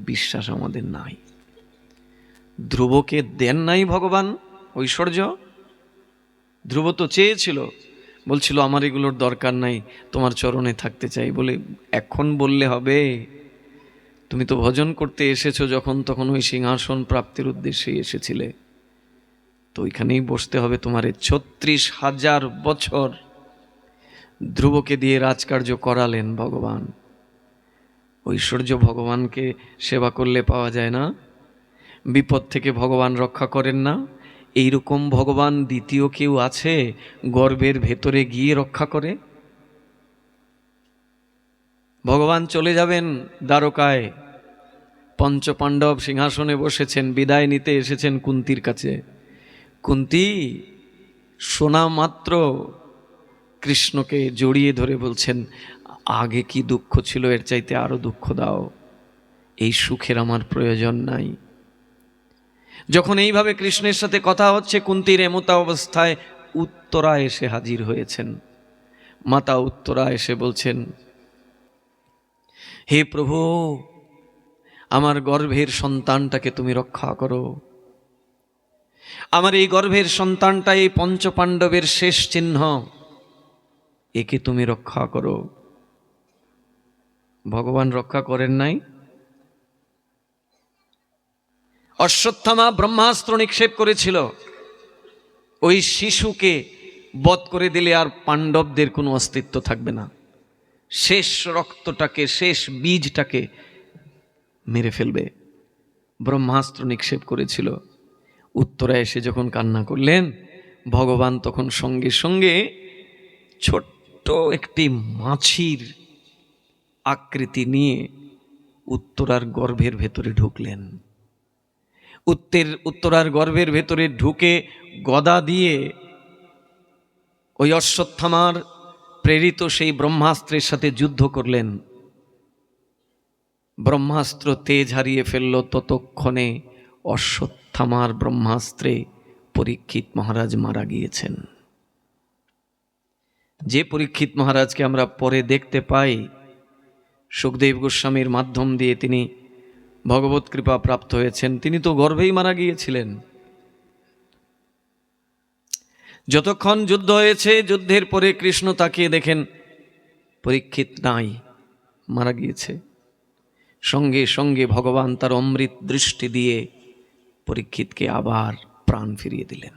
Speaker 1: বিশ্বাস আমাদের নাই। ধ্রুবকে দেন নাই ভগবান ঐশ্বর্য। ধ্রুব তো চেয়েছিল, বলছিল আমার এগুলোর দরকার নাই, তোমার চরণে থাকতে চাই। বলে এখন বললে হবে? তুমি তো ভজন করতে এসেছো, যখন তখন ওই সিংহাসন প্রাপ্তির উদ্দেশ্যেই এসেছিলে, তো ওইখানেই বসতে হবে তোমার। 36,000 বছর ধ্রুবকে দিয়ে রাজকার্য করালেন ভগবান। ঐশ্বর্য ভগবানকে সেবা করলে পাওয়া যায় না? বিপদ থেকে ভগবান রক্ষা করেন না? এইরকম ভগবান দ্বিতীয় কেউ আছে গর্ভের ভেতরে গিয়ে রক্ষা করে? ভগবান চলে যাবেন দ্বারকায়, পঞ্চপাণ্ডব সিংহাসনে বসেছেন, বিদায় নিতে এসেছেন কুন্তির কাছে। কুন্তি, শোনা মাত্র কৃষ্ণকে জড়িয়ে ধরে বলছেন, আগে কি দুঃখ ছিল, এর চাইতে আরো দুঃখ দাও, এই সুখের আমার প্রয়োজন নাই। যখন এইভাবে কৃষ্ণের সাথে কথা হচ্ছে, কুন্তির এমতা অবস্থায় উত্তরা এসে হাজির হয়েছেন। মাতা উত্তরা এসে বলছেন, হে প্রভু, আমার গর্ভের সন্তানটাকে তুমি রক্ষা করো। আমার এই গর্ভের সন্তানটা এই পঞ্চপাণ্ডবের শেষ চিহ্ন, একে তুমি রক্ষা করো। ভগবান রক্ষা করেন নাই? অশ্বত্থামা ব্রহ্মাস্ত্র নিক্ষেপ করেছিল, ওই শিশুকে বধ করে দিলে আর পাণ্ডবদের কোনো অস্তিত্ব থাকবে না, শেষ রক্তটাকে, শেষ বীজটাকে মেরে ফেলবে। ব্রহ্মাস্ত্র নিক্ষেপ করেছিল। উত্তরা এসে যখন কান্না করলেন, ভগবান তখন সঙ্গে সঙ্গে ছোট্ট একটি মাছির আকৃতি নিয়ে উত্তরার গর্ভের ভেতরে ঢুকলেন। উত্তরার গর্ভের ভেতরে ঢুকে গদা দিয়ে ওই অশ্বত্থামার প্রেরিত সেই ব্রহ্মাস্ত্রের সাথে যুদ্ধ করলেন। ব্রহ্মাস্ত্র তেজ হারিয়ে ফেলল। ততক্ষণে অশ্বত্থামার ব্রহ্মাস্ত্রে পরীক্ষিত মহারাজ মারা গিয়েছেন। যে পরীক্ষিত মহারাজকে আমরা পরে দেখতে পাই, সুখদেব গোস্বামীর মাধ্যম দিয়ে তিনি ভগবত কৃপা প্রাপ্ত হয়েছেন, তিনি তো গর্ভেই মারা গিয়েছিলেন। যতক্ষণ যুদ্ধ হয়েছে, যুদ্ধের পরে কৃষ্ণ তাকিয়ে দেখেন পরীক্ষিত নাই, মারা গিয়েছে। সঙ্গে সঙ্গে ভগবান তার অমৃত দৃষ্টি দিয়ে পরীক্ষিতকে আবার প্রাণ ফিরিয়ে দিলেন।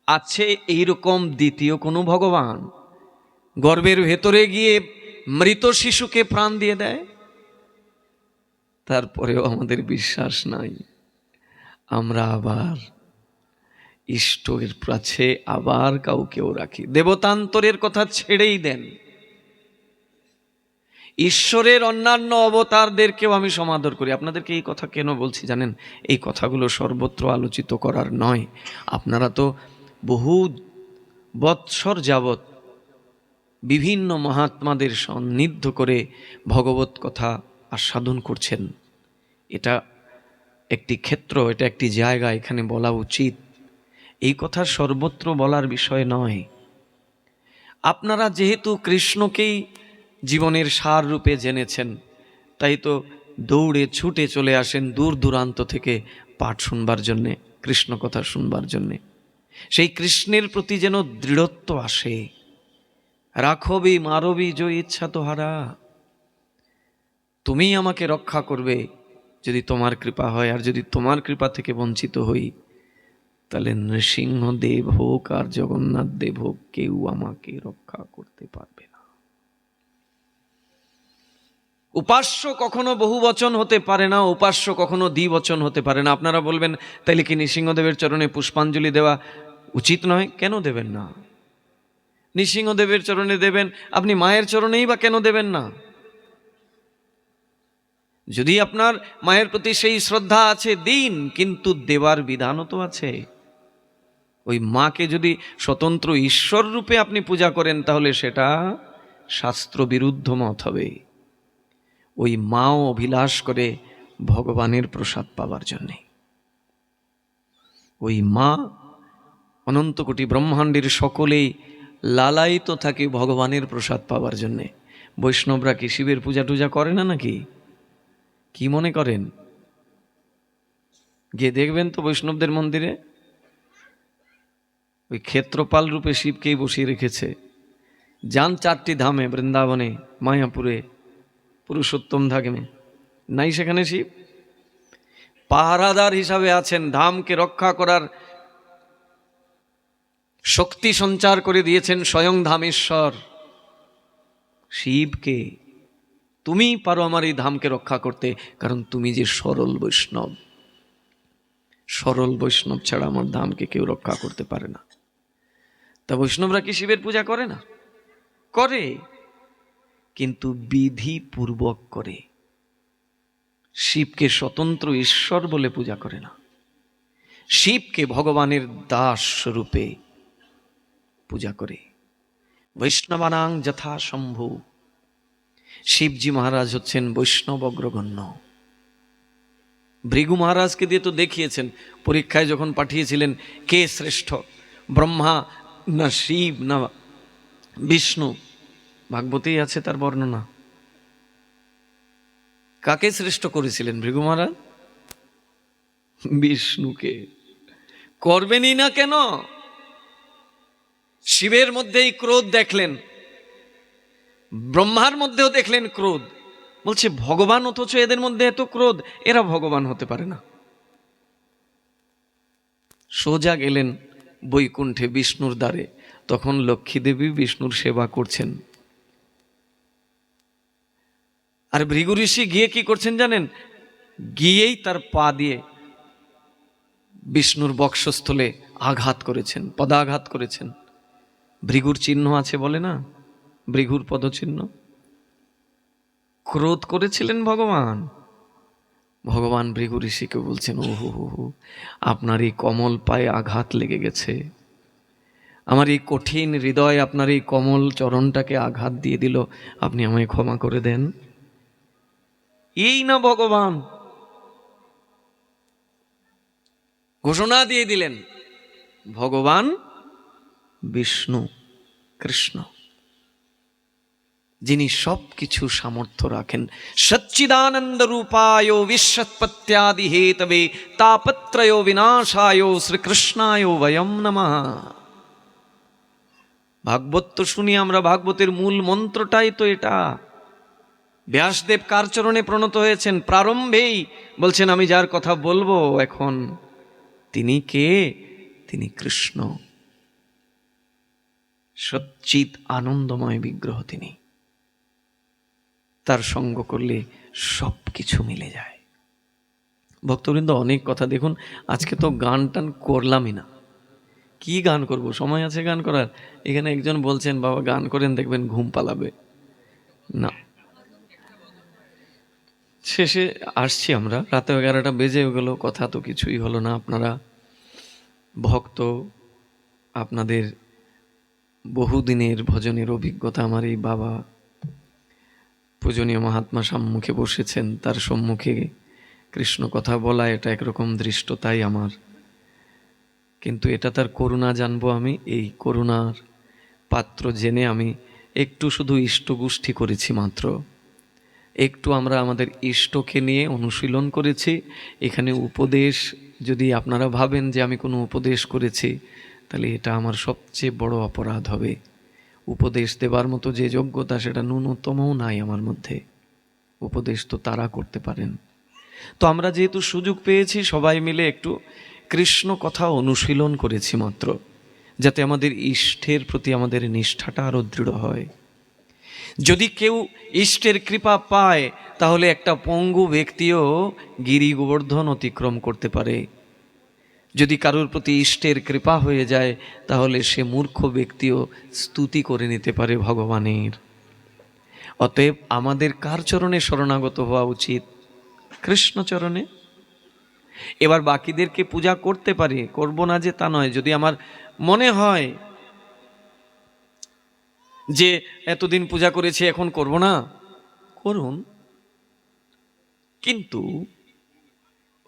Speaker 1: আছে এইরকম দ্বিতীয় কোনো ভগবান গর্ভের ভেতরে গিয়ে মৃত শিশুকে প্রাণ দিয়ে দেয়? তারপরেও আমাদের বিশ্বাস নাই। আমরা আবার ইষ্টের কাছে আবার কাউকেও রাখি। দেবতান্তরের কথা ছেড়েই দেন, ঈশ্বরের অন্যান্য অবতারদেরকেও আমি সমাদর করি। আপনাদেরকে এই কথা কেন বলছি জানেন? এই কথাগুলো সর্বত্র আলোচিত করার নয়। আপনারা তো বহু বৎসর যাবৎ বিভিন্ন মহাত্মাদের সন্নিধ্য করে ভগবত কথা আস্বাদন করছেন। এটা একটি ক্ষেত্র, এটা একটি জায়গা, এখানে বলা উচিত। এই কথা সর্বত্র বলার বিষয় নয়। আপনারা যেহেতু কৃষ্ণকেই জীবনের সার রূপে জেনেছেন, তাই তো দৌড়ে ছুটে চলে আসেন দূর দূরান্ত থেকে পাঠ শুনবার জন্যে, কৃষ্ণ কথা শুনবার জন্যে। সেই কৃষ্ণের প্রতি যেন দৃঢ়ত্ব আসে। রাখবি মারবি যে ইচ্ছা তোহারা, তুমি আমাকে রক্ষা করবে যদি তোমার কৃপা হয়, আর যদি তোমার কৃপা থেকে বঞ্চিত হই, তাহলে নৃসিংহদেব হোক আর জগন্নাথ দেব হোক, কেউ আমাকে রক্ষা করতে পারবে না। উপাস্য কখনো বহু বচন হতে পারে না, উপাস্য কখনো দ্বিবচন হতে পারে না। আপনারা বলবেন, তাইলে কি নৃসিংহদেবের চরণে পুষ্পাঞ্জলি দেওয়া উচিত নয়? কেন দেবেন না? নৃসিংহদেবের চরণে দেবেন, আপনি মায়ের চরণেই বা কেন দেবেন না? যদি আপনার মায়ের প্রতি সেই শ্রদ্ধা আছে দিন, কিন্তু দেবার বিধানও তো আছে। ওই মাকে যদি স্বতন্ত্র ঈশ্বর রূপে আপনি পূজা করেন, তাহলে সেটা শাস্ত্র বিরুদ্ধ মত হবে। ওই মাও অভিলাষ করে ভগবানের প্রসাদ পাবার জন্যে। ওই মা অনন্ত কোটি ব্রহ্মাণ্ডের সকলেই লালায়িত থাকে ভগবানের প্রসাদ পাবার জন্যে। বৈষ্ণবরা কি শিবের পূজা টুজা করে না নাকি? কি মনে করেন? গিয়ে দেখবেন তো বৈষ্ণবদের মন্দিরে ওই ক্ষেত্রপাল রূপে শিবকেই বসিয়ে রেখেছে। যান 4টি ধামে, বৃন্দাবনে, মায়াপুরে, পুরুষোত্তম ধামে, নাই সেখানে শিব পাহারাদার হিসাবে আছেন। ধামকে রক্ষা করার শক্তি সঞ্চার করে দিয়েছেন স্বয়ং ধামেশ্বর শিবকে। তুমি পারো আমার এই ধামকে রক্ষা করতে, কারণ তুমি যে সরল বৈষ্ণব। সরল বৈষ্ণব ছাড়া আমার ধামকে কেউ রক্ষা করতে পারে না। তা বৈষ্ণবরা কি শিবের পূজা করে না? করে, কিন্তু বিধি পূর্বক করে। শিবকে স্বতন্ত্র ঈশ্বর বলে পূজা করে না। শিবকে ভগবানের দাস রূপে পূজা করি। বৈষ্ণবানাং যথা শম্ভু, শিবজি মহারাজ হচ্ছেন বৈষ্ণব অগ্রগণ্য। ভৃগু মহারাজকে দিয়ে তো দেখিয়েছেন, পরীক্ষায় যখন পাঠিয়েছিলেন কে শ্রেষ্ঠ, ব্রহ্মা না শিব না বিষ্ণু, ভাগবতেই আছে তার বর্ণনা। কাকে শ্রেষ্ঠ করেছিলেন ভৃগু মহারাজ? বিষ্ণুকে। করবেনই না কেন? শিবের মধ্যেই ক্রোধ দেখলেন, ব্রহ্মার মধ্যেও দেখলেন ক্রোধ, বলছে ভগবান, অথচ এদের মধ্যে এত ক্রোধ, এরা ভগবান হতে পারে না। সোজা গেলেন বৈকুণ্ঠে বিষ্ণুর দ্বারে, তখন লক্ষ্মী দেবী বিষ্ণুর সেবা করছেন। আর ভৃগু ঋষি গিয়ে কি করছেন জানেন? গিয়েই তার পা দিয়ে বিষ্ণুর বক্ষস্থলে আঘাত করেছেন, পদাঘাত করেছেন। ভৃগুর চিহ্ন আছে বলে না, ভৃগুর পদচিহ্ন। ক্রোধ করেছিলেন ভগবান। ভগবান ভৃগু ঋষিকে বলছেন, ওহো হো, আপনার এই কমল পায়ে আঘাত লেগে গেছে, আমার এই কঠিন হৃদয় আপনার এই কমল চরণটাকে আঘাত দিয়ে দিল, আপনি আমায় ক্ষমা করে দেন। এই না ভগবান, ঘোষণা দিয়ে দিলেন ভগবান বিষ্ণু কৃষ্ণ, যিনি সব কিছু সামর্থ্য রাখেন। সচ্চিদানন্দ রূপায় বিশ্বৎপত্যাদি হেতবে তাপত্রয় বিনাশায় শ্রীকৃষ্ণায় বয়ম নমঃ। ভাগবত তো শুনি আমরা, ভাগবতের মূল মন্ত্রটাই তো এটা। ব্যাসদেব কার চরণে প্রণত হয়েছেন? প্রারম্ভেই বলছেন আমি যার কথা বলবো এখন, তিনি কে? তিনি কৃষ্ণ, সচ্চিৎ আনন্দময় বিগ্রহ তিনি। তার সঙ্গ করলে সব কিছু মিলে যায়। ভক্তবৃন্দ, অনেক কথা দেখুন, আজকে তো গান টান করলামই না, কি গান করব? সময় আছে গান করার? এখানে একজন বলছেন বাবা গান করেন, দেখবেন ঘুম পালাবে না। শেষে আসছি আমরা, রাতে 11টা বেজে গেল, কথা তো কিছুই হলো না। আপনারা ভক্ত, আপনাদের বহুদিনের ভজনের অভিজ্ঞতা, আমার এই বাবা পূজনীয় মহাত্মা সম্মুখে বসেছেন, তার সম্মুখে কৃষ্ণ কথা বলা, এটা একরকম দৃষ্টতাই আমার। কিন্তু এটা তার করুণা জানবো আমি, এই করুণার পাত্র জেনে আমি একটু শুধু ইষ্টগোষ্ঠী করেছি মাত্র, একটু আমরা আমাদের ইষ্টকে নিয়ে অনুশীলন করেছি। এখানে উপদেশ যদি আপনারা ভাবেন যে আমি কোনো উপদেশ করেছি, তাহলে এটা আমার সবচেয়ে বড় অপরাধ হবে। উপদেশ দেবার মতো যে যোগ্যতা, সেটা ন্যূনতমও নাই আমার মধ্যে। উপদেশ তো তারা করতে পারেন। তো আমরা যেহেতু সুযোগ পেয়েছি, সবাই মিলে একটু কৃষ্ণ কথা অনুশীলন করেছি মাত্র, যাতে আমাদের ইষ্টের প্রতি আমাদের নিষ্ঠাটা আরও দৃঢ় হয়। যদি কেউ ইষ্টের কৃপা পায়, তাহলে একটা পঙ্গু ব্যক্তিও গিরি গোবর্ধন অতিক্রম করতে পারে। যদি কারোর প্রতি ইষ্টের কৃপা হয়ে যায়, তাহলে সে মূর্খ ব্যক্তিও স্তুতি করে নিতে পারে ভগবানের। অতএব আমাদের কার চরণে শরণাগত হওয়া উচিত? কৃষ্ণ চরণে। এবার বাকিদেরকে পূজা করতে পারি, করব না যে তা নয়। যদি আমার মনে হয় যে এতদিন পূজা করেছি এখন করব না, করুন, কিন্তু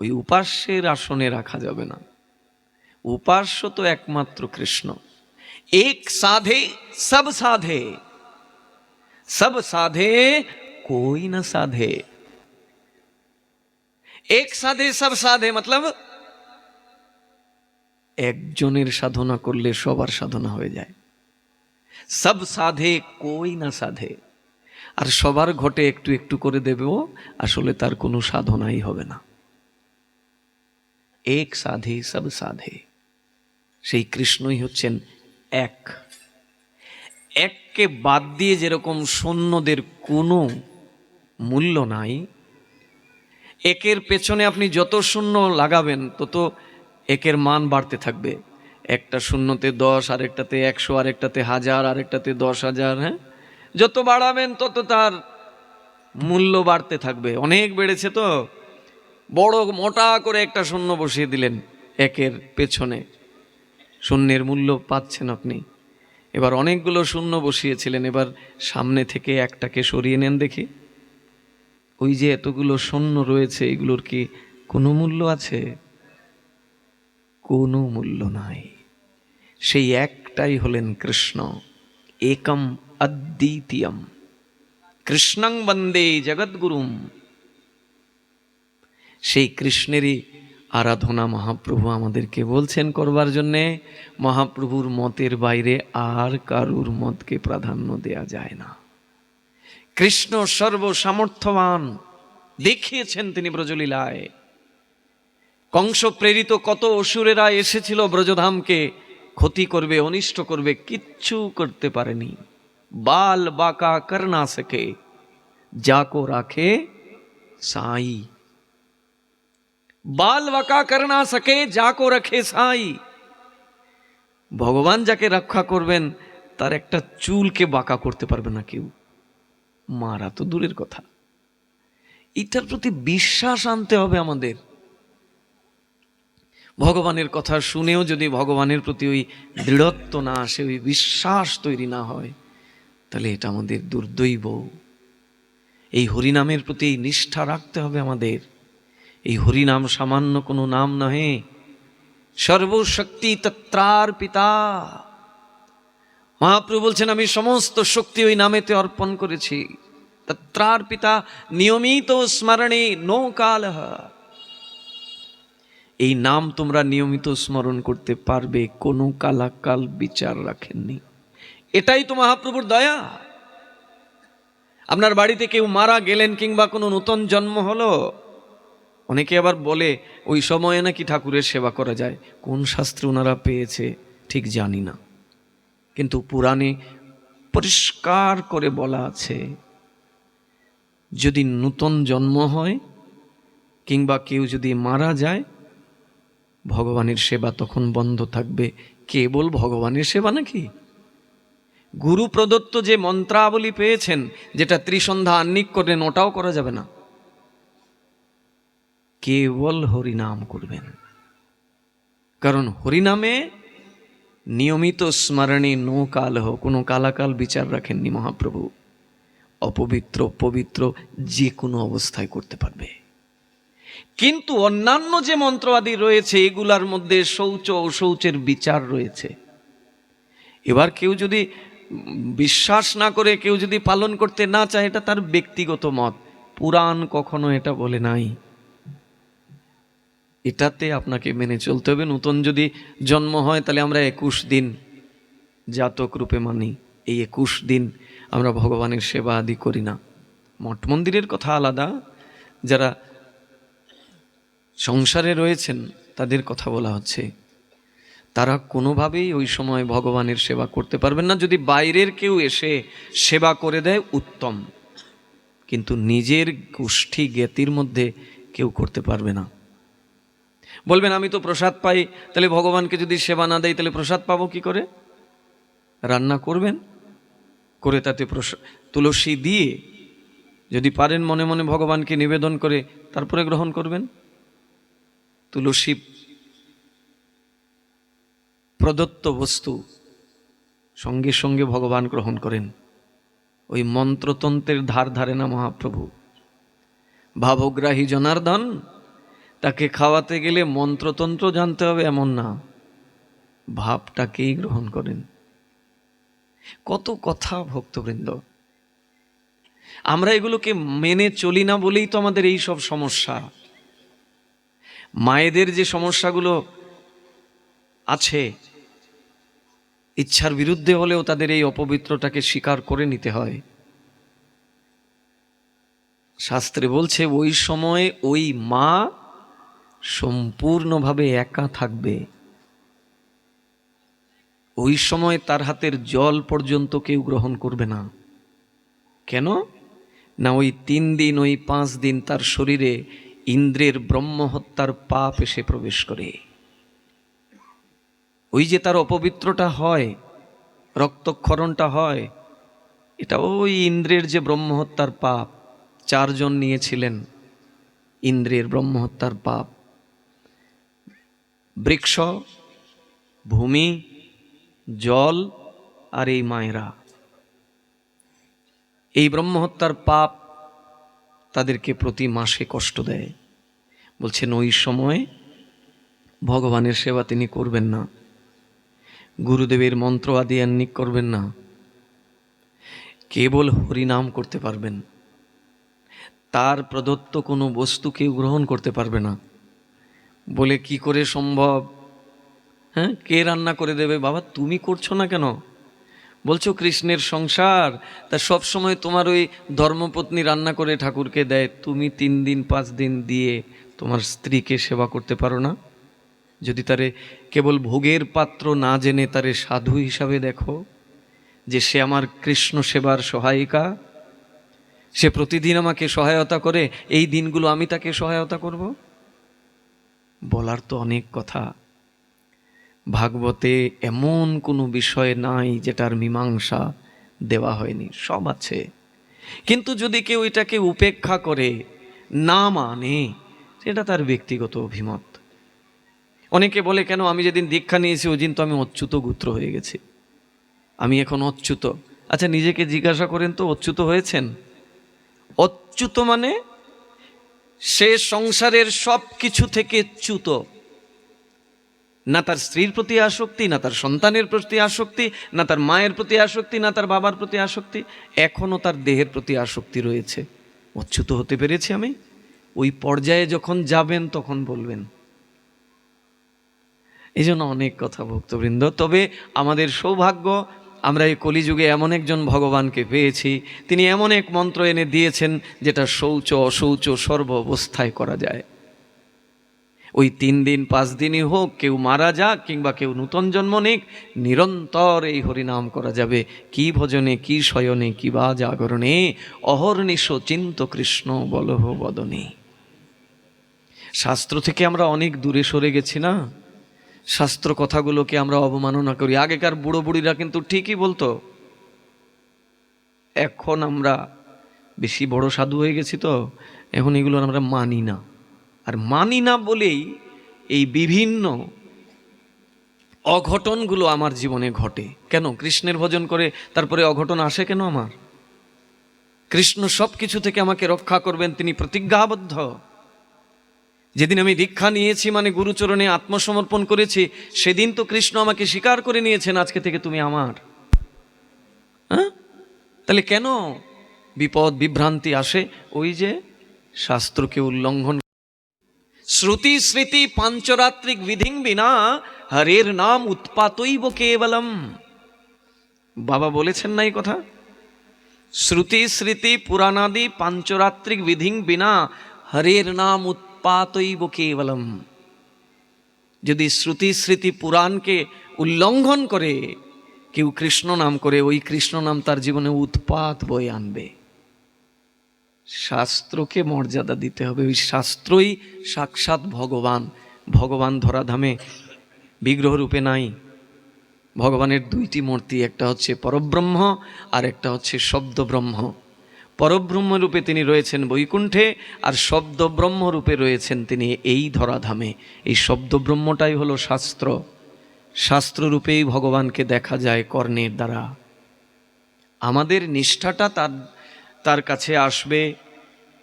Speaker 1: ওই উপাস্যের আসনে রাখা যাবে না। উপাস্য তো একমাত্র কৃষ্ণ। এক সাধে সব সাধে, সব সাধে कोई न साधे। এক সাধে সব সাধে মতলব একজনের সাধনা করলে সবার সাধনা হয়ে যায়। সব সাধে कोई न সাধে, আর সবার ঘটে একটু একটু করে দেবেও, আসলে তার কোনো সাধনাই হবে না। এক সাধে সব সাধে, সেই কৃষ্ণই হচ্ছেন এক। এককে বাদ দিয়ে যেরকম শূন্যদের কোনো মূল্য নাই, একের পেছনে আপনি যত শূন্য লাগাবেন তত একের মান বাড়তে থাকবে। একটা শূন্যতে 10, আরেকটাতে 100, আরেকটাতে 1000, আরেকটাতে 10,000। হ্যাঁ, যত বাড়াবেন তত তার মূল্য বাড়তে থাকবে। অনেক বেড়েছে তো, বড় মোটা করে একটা শূন্য বসিয়ে দিলেন একের পেছনে, শূন্যের মূল্য পাচ্ছেন আপনি। এবার অনেকগুলো শূন্য বসিয়েছিলেন, এবার সামনে থেকে একটাকে সরিয়ে নেন দেখি। ওই যে এতগুলো শূন্য রয়েছে, এগুলোর কি কোনো মূল্য আছে? কোনো মূল্য নাই। সেই একটাই হলেন কৃষ্ণ, একম অদ্বিতীয়ম কৃষ্ণং বন্দে জগদ্গুরুম। সেই কৃষ্ণেরই আরাধনা মহাপ্রভু আমাদেরকে বলছেন করবার জন্যে। মহাপ্রভুর মতের বাইরে আর কারুর মতকে প্রাধান্য দেয়া যায় না। কৃষ্ণ সর্বসামর্থ্যবান, দেখিয়েছেন তিনি ব্রজলীলায়। কংস প্রেরিত কত অসুরেরা এসেছিল ব্রজধামকে ক্ষতি করবে, অনিষ্ট করবে, কিচ্ছু করতে পারেনি। বাল বাঁকা কর না সকে, যাকো রাখে সাই। বাল বাঁকা কর না সকে, যাকো রাখে সাই। ভগবান যাকে রক্ষা করবেন তার একটা চুলকে বাঁকা করতে পারবে না কেউ, মারা তো দূরের কথা। এটার প্রতি বিশ্বাস আনতে হবে আমাদের। ভগবানের কথা শুনেও যদি ভগবানের প্রতি ওই দৃঢ়ত্ব না আসে, ওই বিশ্বাস তৈরি না হয়, তাহলে এটা আমাদের দুর্দৈব। এই হরিনামের প্রতি নিষ্ঠা রাখতে হবে আমাদের। এই হরিনাম সামান্য কোনো নাম নহে। সর্বশক্তি তত্রার পিতা। মহাপ্রভু বলছেন আমি সমস্ত শক্তি ওই নামেতে অর্পণ করেছি। তত্রার পিতা নিয়মিত স্মরণে নো কালহ। এই নাম তোমরা নিয়মিত স্মরণ করতে পারবে, কোনো কালাকাল বিচার রাখেননি। এটাই তো মহাপ্রভুর দয়া। আপনার বাড়িতে কেউ মারা গেলেন কিংবা কোনো নূতন জন্ম হলো, অনেকে আবার বলে ওই সময়ে নাকি ঠাকুরের সেবা করা যায়। কোন শাস্ত্রে ওনারা পেয়েছে ঠিক জানি না, কিন্তু পুরাণে পরিষ্কার করে বলা আছে, যদি নূতন জন্ম হয় কিংবা কেউ যদি মারা যায়, ভগবানের সেবা তখন বন্ধ থাকবে। কেবল ভগবানের সেবা নাকি? গুরু প্রদত্ত যে মন্ত্রাবলী পেয়েছেন, যেটা ত্রিসন্ধ্যা আহ্নিক করেন, ওটাও করা যাবে না। কেবল হরিনাম করবেন, কারণ হরিনামে নিয়মিত স্মরণে নো কালহ, কোনো কালাকাল বিচার রাখেননি মহাপ্রভু। অপবিত্র পবিত্র যে কোনো অবস্থায় করতে পারবে। কিন্তু অন্যান্য যে মন্ত্র আদি রয়েছে, এগুলার মধ্যে শৌচ ও শৌচের বিচার রয়েছে। এবার কেউ যদি বিশ্বাস না করে, কেউ যদি পালন করতে না চায়, এটা তার ব্যক্তিগত মত। পুরাণ কখনো এটা বলে নাই। এটাতে আপনাকে মেনে চলতে হবে। নূতন যদি জন্ম হয়, তাহলে আমরা 21 দিন জাতক রূপে মানি। এই 21 দিন আমরা ভগবানের সেবা আদি করি না। মঠ মন্দিরের কথা আলাদা, যারা সংসারে রয়েছেন তাদের কথা বলা হচ্ছে। তারা কোনোভাবেই ওই সময় ভগবানের সেবা করতে পারবেন না। যদি বাইরের কেউ এসে সেবা করে দেয় উত্তম, কিন্তু নিজের গোষ্ঠী জ্ঞাতির মধ্যে কেউ করতে পারবে না। বলবেন আমি তো প্রসাদ পাই, তাহলে ভগবানকে যদি সেবা না দেয় তাহলে প্রসাদ পাবো কি করে? রান্না করবেন, করে তাতে তুলসী দিয়ে যদি পারেন মনে মনে ভগবানকে নিবেদন করে তারপরে গ্রহণ করবেন। তুলসী প্রদত্ত বস্তু সঙ্গে সঙ্গে ভগবান গ্রহণ করেন। ওই মন্ত্রতন্ত্রের ধার ধারে না মহাপ্রভু। ভাবগ্রাহী জনার্দন, তাকে খাওয়াতে গেলে মন্ত্রতন্ত্র জানতে হবে এমন না, ভাবটাকেই গ্রহণ করেন। কত কথা ভক্তবৃন্দ, আমরা এগুলোকে মেনে চলি না বলেই তো আমাদের এই সব সমস্যা। মায়েদের যে সমস্যাগুলো আছে, ইচ্ছার বিরুদ্ধে হলেও তাদের এই অপবিত্রটাকে স্বীকার করে নিতে হয়। শাস্ত্রে বলছে ওই সময় ওই মা সম্পূর্ণভাবে একা থাকবে। ওই সময় তার হাতের জল পর্যন্ত কেউ গ্রহণ করবে না। কেন না, ওই 3 দিন ওই 5 দিন তার শরীরে ইন্দ্রের ব্রহ্মহত্যার পাপ এসে প্রবেশ করে। ওই যে তার অপবিত্রটা হয়, রক্তক্ষরণটা হয়, এটা ওই ইন্দ্রের যে ব্রহ্মহত্যার পাপ। 4 জন নিয়েছিলেন ইন্দ্রের ব্রহ্মহত্যার পাপ। বৃক্ষ, ভূমি, জল আর এই মায়েরা, এই ব্রহ্মহত্যার পাপ তাদেরকে প্রতি মাসে কষ্ট দেয়। বলছেন ওই সময় ভগবানের সেবা তিনি করবেন না, গুরুদেবের মন্ত্র আদি আহ্নিক করবেন না, কেবল হরিনাম করতে পারবেন। তার প্রদত্ত কোনো বস্তু কেউ গ্রহণ করতে পারবে না। বলে কি করে সম্ভব? হ্যাঁ, কে রান্না করে দেবে? বাবা তুমি করছো না কেন? বলছো কৃষ্ণের সংসার, তা সব সময় তোমার ওই ধর্মপত্নী রান্না করে ঠাকুরকে দেয়, তুমি 3 দিন 5 দিন দিয়ে তোমার স্ত্রীকে সেবা করতে পারো না? যদি তারে কেবল ভোগের পাত্র না জেনে তারে সাধু হিসাবে দেখো, যে সে আমার কৃষ্ণ সেবার সহায়িকা, সে প্রতিদিন আমাকে সহায়তা করে, এই দিনগুলো আমি তাকে সহায়তা করব। বলার তো অনেক কথা। ভাগবতে এমন কোনো বিষয় নাই যেটার মীমাংসা দেওয়া হয়নি, সব আছে। কিন্তু যদি কেউ এটাকে উপেক্ষা করে, না মানে, সেটা তার ব্যক্তিগত অভিমত। অনেকে বলে কেন আমি যেদিন দীক্ষা নিয়েছি ওই দিন তো আমি অচ্যুত গোত্র হয়ে গেছি, আমি এখন অচ্যুত। আচ্ছা নিজেকে জিজ্ঞাসা করেন তো, অচ্যুত হয়েছেন? অচ্যুত মানে সে সংসারের সব কিছু থেকে চ্যুত। না তার স্ত্রীর প্রতি আসক্তি, না তার সন্তানের প্রতি আসক্তি, না তার মায়ের প্রতি আসক্তি, না তার বাবার প্রতি আসক্তি, এখনও তার দেহের প্রতি আসক্তি রয়েছে। অচ্যুত হতে পেরেছি আমি? ওই পর্যায়ে যখন যাবেন তখন বলবেন। এই জন্য অনেক কথা ভক্তবৃন্দ। তবে আমাদের সৌভাগ্য, আমরা এই কলিযুগে এমন একজন ভগবানকে পেয়েছি, তিনি এমন এক মন্ত্র এনে দিয়েছেন যেটা শৌচ অশৌচ সর্ব অবস্থায় করা যায়। ওই 3 দিন 5 দিনই হোক, কেউ মারা যাক কিংবা কেউ নূতন জন্ম নিক, নিরন্তর এই হরিনাম করা যাবে। কি ভজনে, কি শয়নে, কি বা জাগরণে, অহর্নিশ চিন্ত কৃষ্ণ বলহ বদনে। শাস্ত্র থেকে আমরা অনেক দূরে সরে গেছি না? শাস্ত্র কথাগুলোকে আমরা অবমাননা করি। আগেকার বুড়ো বুড়িরা কিন্তু ঠিকই বলতো। এখন আমরা বেশি বড় সাধু হয়ে গেছি তো, এখন এগুলো আমরা মানি না। আর মানি না বলেই এই বিভিন্ন অঘটনগুলো আমার জীবনে ঘটে। কেন? কৃষ্ণের ভজন করে তারপরে অঘটন আসে কেন আমার? কৃষ্ণ সব কিছু থেকে আমাকে রক্ষা করবেন, তিনি প্রতিজ্ঞাবদ্ধ। যেদিন আমি দীক্ষা নিয়েছি মানে গুরুচরণে আত্মসমর্পণ করেছি, সেদিন তো কৃষ্ণ আমাকে স্বীকার করে নিয়েছেন, আজকে থেকে তুমি আমার। হ্যাঁ, তাহলে কেন বিপদ বিভ্রান্তি আসে? ওই যে শাস্ত্রকে উল্লঙ্ঘন। শ্রুতি স্মৃতি পাঞ্চরাত্রিক বিধিং বিনা হরের নাম উৎপাতৈব কেবলম। বাবা বলেছেন না এই কথা? শ্রুতি স্মৃতি পুরাণাদি পাঞ্চরাত্রিক বিধিং বিনা হরের নাম উৎপাতৈব কেবলম। যদি শ্রুতি স্মৃতি পুরাণকে উল্লঙ্ঘন করে কেউ কৃষ্ণ নাম করে, ওই কৃষ্ণ নাম তার জীবনে উৎপাত বয়ে আনবে। শাস্ত্রকে মর্যাদা দিতে হবে। ওই শাস্ত্রই সাক্ষাৎ ভগবান। ভগবান ধরাধামে বিগ্রহ রূপে নাই। ভগবানের 2টি মূর্তি, একটা হচ্ছে পরব্রহ্ম আর একটা হচ্ছে শব্দব্রহ্ম। পরব্রহ্ম রূপে তিনি রয়েছেন বৈকুণ্ঠে, আর শব্দব্রহ্ম রূপে রয়েছেন তিনি এই ধরাধামে। এই শব্দব্রহ্মটাই হলো শাস্ত্র। শাস্ত্ররূপেই ভগবানকে দেখা যায় কর্ণের দ্বারা। আমাদের নিষ্ঠাটা তার কাছে আসবে,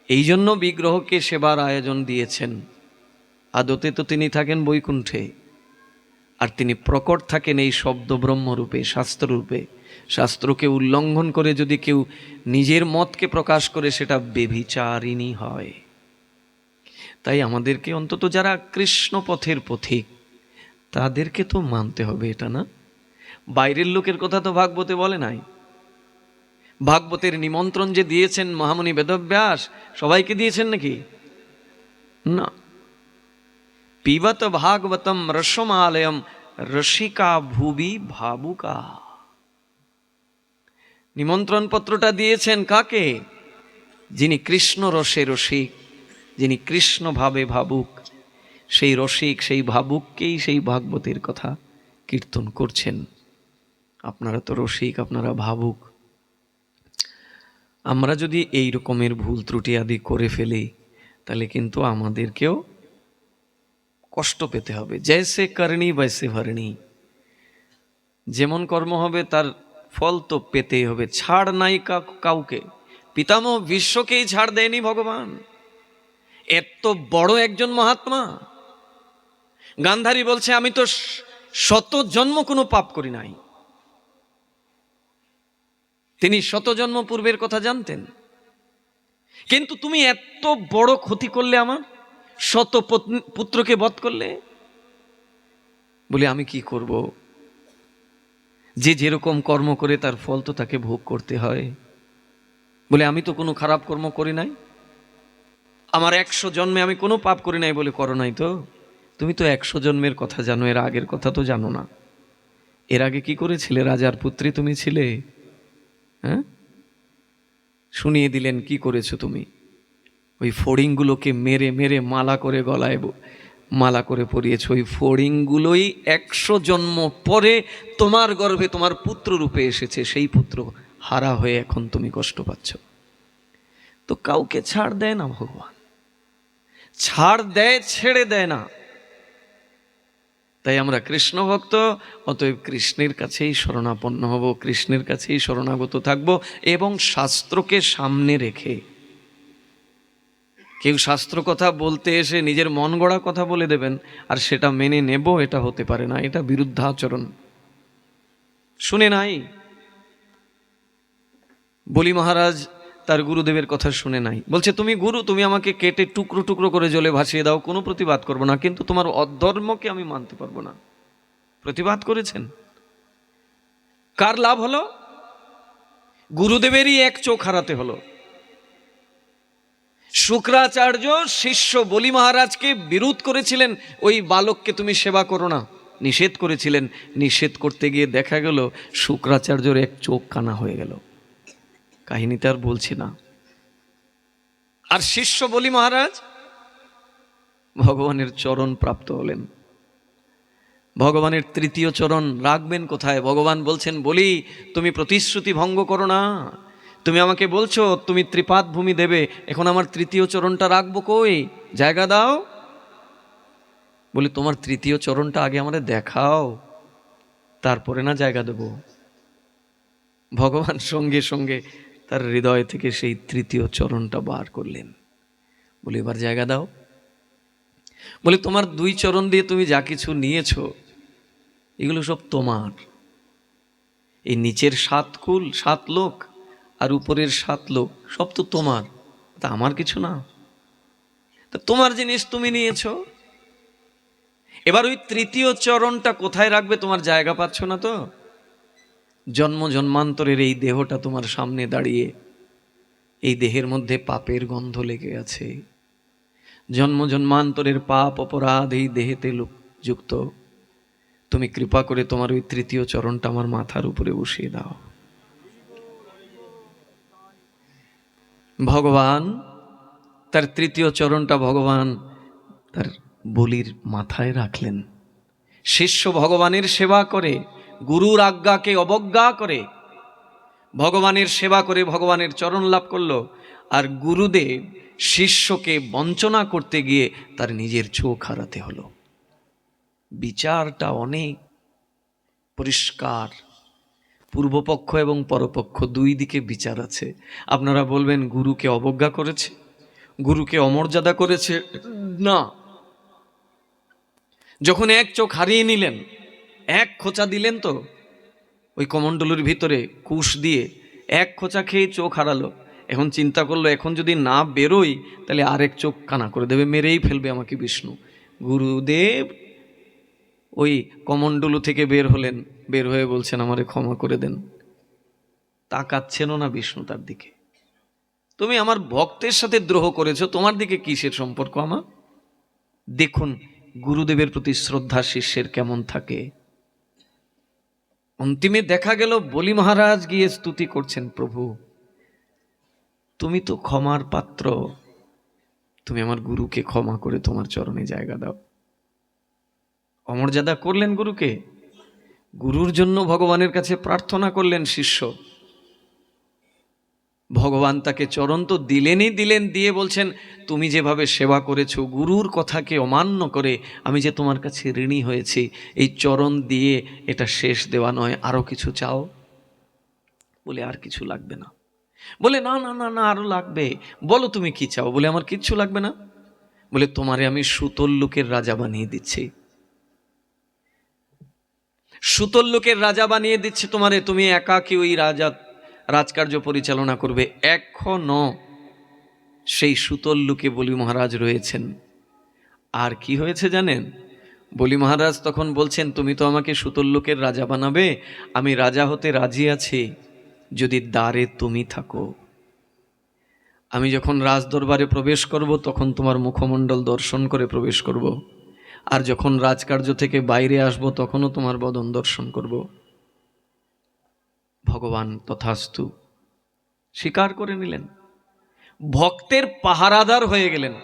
Speaker 1: এই জন্য বিগ্রহকে সেবার আয়োজন দিয়েছেন। আদতে তো তিনি থাকেন বৈকুণ্ঠে, আর তিনি প্রকট থাকেন এই শব্দ ব্রহ্মরূপে, শাস্ত্ররূপে। শাস্ত্রকে উল্লঙ্ঘন করে যদি কেউ নিজের মতকে প্রকাশ করে, সেটা বেভিচারিণী হয়। তাই আমাদেরকে অন্তত যারা কৃষ্ণ পথের পথিক, তাদেরকে তো মানতে হবে, এটা না? বাইরের লোকের কথা তো ভাগবতে বলে নাই। ভাগবতের নিমন্ত্রণ যে দিয়েছেন মহামুনি বেদব্যাস, সবাইকে দিয়েছেন নাকি? না। পিবত ভাগবতম রসমালয়ম রসিকা ভুবি ভাবুকা। নিমন্ত্রণ পত্রটা দিয়েছেন কাকে? যিনি কৃষ্ণ রসে রসিক, যিনি কৃষ্ণ ভাবে ভাবুক, সেই রসিক সেই ভাবুককেই সেই ভাগবতের কথা কীর্তন করছেন। আপনারা তো রসিক, আপনারা ভাবুক। আমরা যদি এই রকমের ভুল ত্রুটি আদি করে ফেলি, তাহলে কিন্তু আমাদেরকেও কষ্ট পেতে হবে। জৈসে করনি বৈসে ভরণী। যেমন কর্ম হবে তার ফল তো পেতেই হবে, ছাড় নাই কাউকে। পিতামহ বিশ্বকেই ছাড় দেয়নি ভগবান। এত বড় একজন মহাত্মা। গান্ধারী বলছে আমি তো শত জন্ম কোনো পাপ করি নাই। তিনি শত জন্ম পূর্বের কথা জানতেন, কিন্তু তুমি এত বড় ক্ষতি করলে, আমার শত পুত্রকে বধ করলে। বলে আমি কি করব? যে যেরকম কর্ম করে তার ফল তো তাকে ভোগ করতে হয়। বলে আমি তো কোনো খারাপ কর্ম করি নাই, আমার 100 জন্মে আমি কোনো পাপ করি নাই। বলে করো নাই তো? তুমি তো 100 জন্মের কথা জানো, এর আগের কথা তো জানো না। এর আগে কি করেছিলে? রাজার পুত্রী তুমি ছিলে। হ্যাঁ, শুনিয়ে দিলেন কি করেছো তুমি। ওই ফড়িংগুলোকে মেরে মেরে মালা করে গলায় মালা করে পরিয়েছ। ওই ফড়িংগুলোই 100 জন্ম পরে তোমার গর্ভে তোমার পুত্র রূপে এসেছে। সেই পুত্র হারা হয়ে এখন তুমি কষ্ট পাচ্ছ। তো কাউকে ছাড় দেয় না ভগবান, ছাড় দেয়, ছেড়ে দেয় না। তাই আমরা কৃষ্ণ ভক্ত, অতএব কৃষ্ণের কাছেই শরণাপন্ন হব, কৃষ্ণের কাছেই শরণাগত থাকব। এবং শাস্ত্রকে সামনে রেখে, কেউ শাস্ত্র কথা বলতে এসে নিজের মন গড়া কথা বলে দেবেন আর সেটা মেনে নেব, এটা হতে পারে না। এটা বিরুদ্ধাচরণ। শুনে নাই বলি মহারাজ তার গুরুদেবের কথা শুনে নাই। বলছে তুমি গুরু, তুমি আমাকে কেটে টুকরো টুকরো করে জলে ভাসিয়ে দাও, কোনো প্রতিবাদ করবো না, কিন্তু তোমার অধর্মকে আমি মানতে পারবো না। প্রতিবাদ করেছেন। কার লাভ হলো? গুরুদেবেরই এক চোখ হারাতে হলো। শুক্রাচার্য শিষ্য বলি মহারাজকে বিরোধ করেছিলেন, ওই বালককে তুমি সেবা করো না, নিষেধ করেছিলেন। নিষেধ করতে গিয়ে দেখা গেল শুক্রাচার্যর এক চোখ কানা হয়ে গেল। কাহিনীটা আর বলছি না। আর শিষ্য বলি মহারাজ ভগবানের চরণ প্রাপ্ত হলেন। ভগবানের তৃতীয় চরণ রাখবেন কোথায়? ভগবান বলছেন বলি তুমি প্রতিশ্রুতি ভঙ্গ করো না। তুমি আমাকে বলছো তুমি ত্রিপাদ ভূমি দেবে, এখন আমার তৃতীয় চরণটা রাখবো কই? জায়গা দাও। বলি তোমার তৃতীয় চরণটা আগে আমাদের দেখাও, তারপরে না জায়গা দেব। ভগবান সঙ্গে সঙ্গে তার হৃদয় থেকে সেই তৃতীয় চরণটা বার করলেন। বলি এবার জায়গা দাও। বলে তোমার 2 চরণ দিয়ে তুমি যা কিছু নিয়েছো এগুলো সব তোমার। এই নিচের 7 কুল 7 লোক আর উপরের 7 লোক সব তো তোমার, তা আমার কিছু না। তা তোমার জিনিস তুমি নিয়েছো, এবার ওই তৃতীয় চরণটা কোথায় রাখবে তোমার জায়গা পাচ্ছ না তো। জন্ম জন্মান্তরের এই দেহটা তোমার সামনে দাঁড়িয়ে, এই দেহের মধ্যে পাপের গন্ধ লেগে আছে। জন্ম জন্মান্তরের পাপ অপরাধ এই দেহেতে যুক্ত। তুমি কৃপা করে তোমার ওই তৃতীয় চরণটা আমার মাথার উপরে বসিয়ে দাও। ভগবান তার তৃতীয় চরণটা ভগবান তার বলির মাথায় রাখলেন। শিষ্য ভগবানের সেবা করে, গুরুর আজ্ঞাকে অবজ্ঞা করে ভগবানের সেবা করে ভগবানের চরণ লাভ করলো। আর গুরুদেব শিষ্যকে বঞ্চনা করতে গিয়ে তার নিজের চোখ হারাতে হলো। বিচারটা অনেক পরিষ্কার। পূর্বপক্ষ এবং পরপক্ষ দুই দিকে বিচার আছে। আপনারা বলবেন গুরুকে অবজ্ঞা করেছে, গুরুকে অমর্যাদা করেছে। না, যখন এক চোখ হারিয়ে নিলেন, এক খোঁচা দিলেন তো ওই কমণ্ডলুর ভিতরে কুশ দিয়ে এক খোঁচা খেয়ে চোখ হারালো। এখন চিন্তা করলো এখন যদি না বেরোই তাহলে আরেক চোখ কানা করে দেবে, মেরেই ফেলবে আমাকে বিষ্ণু। গুরুদেব ওই কমণ্ডলু থেকে বের হলেন, বের হয়ে বলছেন আমারে ক্ষমা করে দেন। তাকাচ্ছেনও না বিষ্ণু তার দিকে। তুমি আমার ভক্তের সাথে দ্রোহ করেছো, তোমার দিকে কিসের সম্পর্ক আমার? দেখুন গুরুদেবের প্রতি শ্রদ্ধা শিষ্যের কেমন থাকে। অন্তিমে দেখা গেল বলি মহারাজ গিয়ে স্তুতি করছেন, প্রভু তুমি তো ক্ষমার পাত্র, তুমি আমার গুরুকে ক্ষমা করে তোমার চরণে জায়গা দাও। অমর্যাদা করলেন গুরুকে, গুরুর জন্য ভগবানের কাছে প্রার্থনা করলেন শিষ্য। ভগবান তাকে চরণ তো দিলেনই দিলেন, দিয়ে বলছেন তুমি যেভাবে সেবা করেছো গুরুর কথাকে অমান্য করে, আমি যে তোমার কাছে ঋণী হয়েছি, এই চরণ দিয়ে এটা শেষ দেওয়া নয়, আরো কিছু চাও। বলে আর কিছু লাগবে না। বলে না না না না, আরো লাগবে। বলো তুমি কি চাও? বলে আমার কিচ্ছু লাগবে না। বলে তোমারে আমি সুতোর লোকের রাজা বানিয়ে দিচ্ছি, সুতোর লোকের রাজা বানিয়ে দিচ্ছি তোমারে, তুমি একাকী ওই রাজকার্য পরিচালনা করবে। এখনো সেই সুতোর লোকে বলি মহারাজ রয়েছেন। আর কি হয়েছে জানেন? বলি মহারাজ তখন বলছেন, তুমি তো আমাকে সুতোর লোকের রাজা বানাবে, আমি রাজা হতে রাজি আছি যদি দ্বারে তুমি থাকো। আমি যখন রাজদরবারে প্রবেশ করব তখন তোমার মুখমণ্ডল দর্শন করে প্রবেশ করব, আর যখন রাজকার্য থেকে বাইরে আসব তখনও তোমার বদন দর্শন করব। ভগবান তথাস্তু স্বীকার করে নিলেন, ভক্তের পাহারাদার হয়ে গেলেন।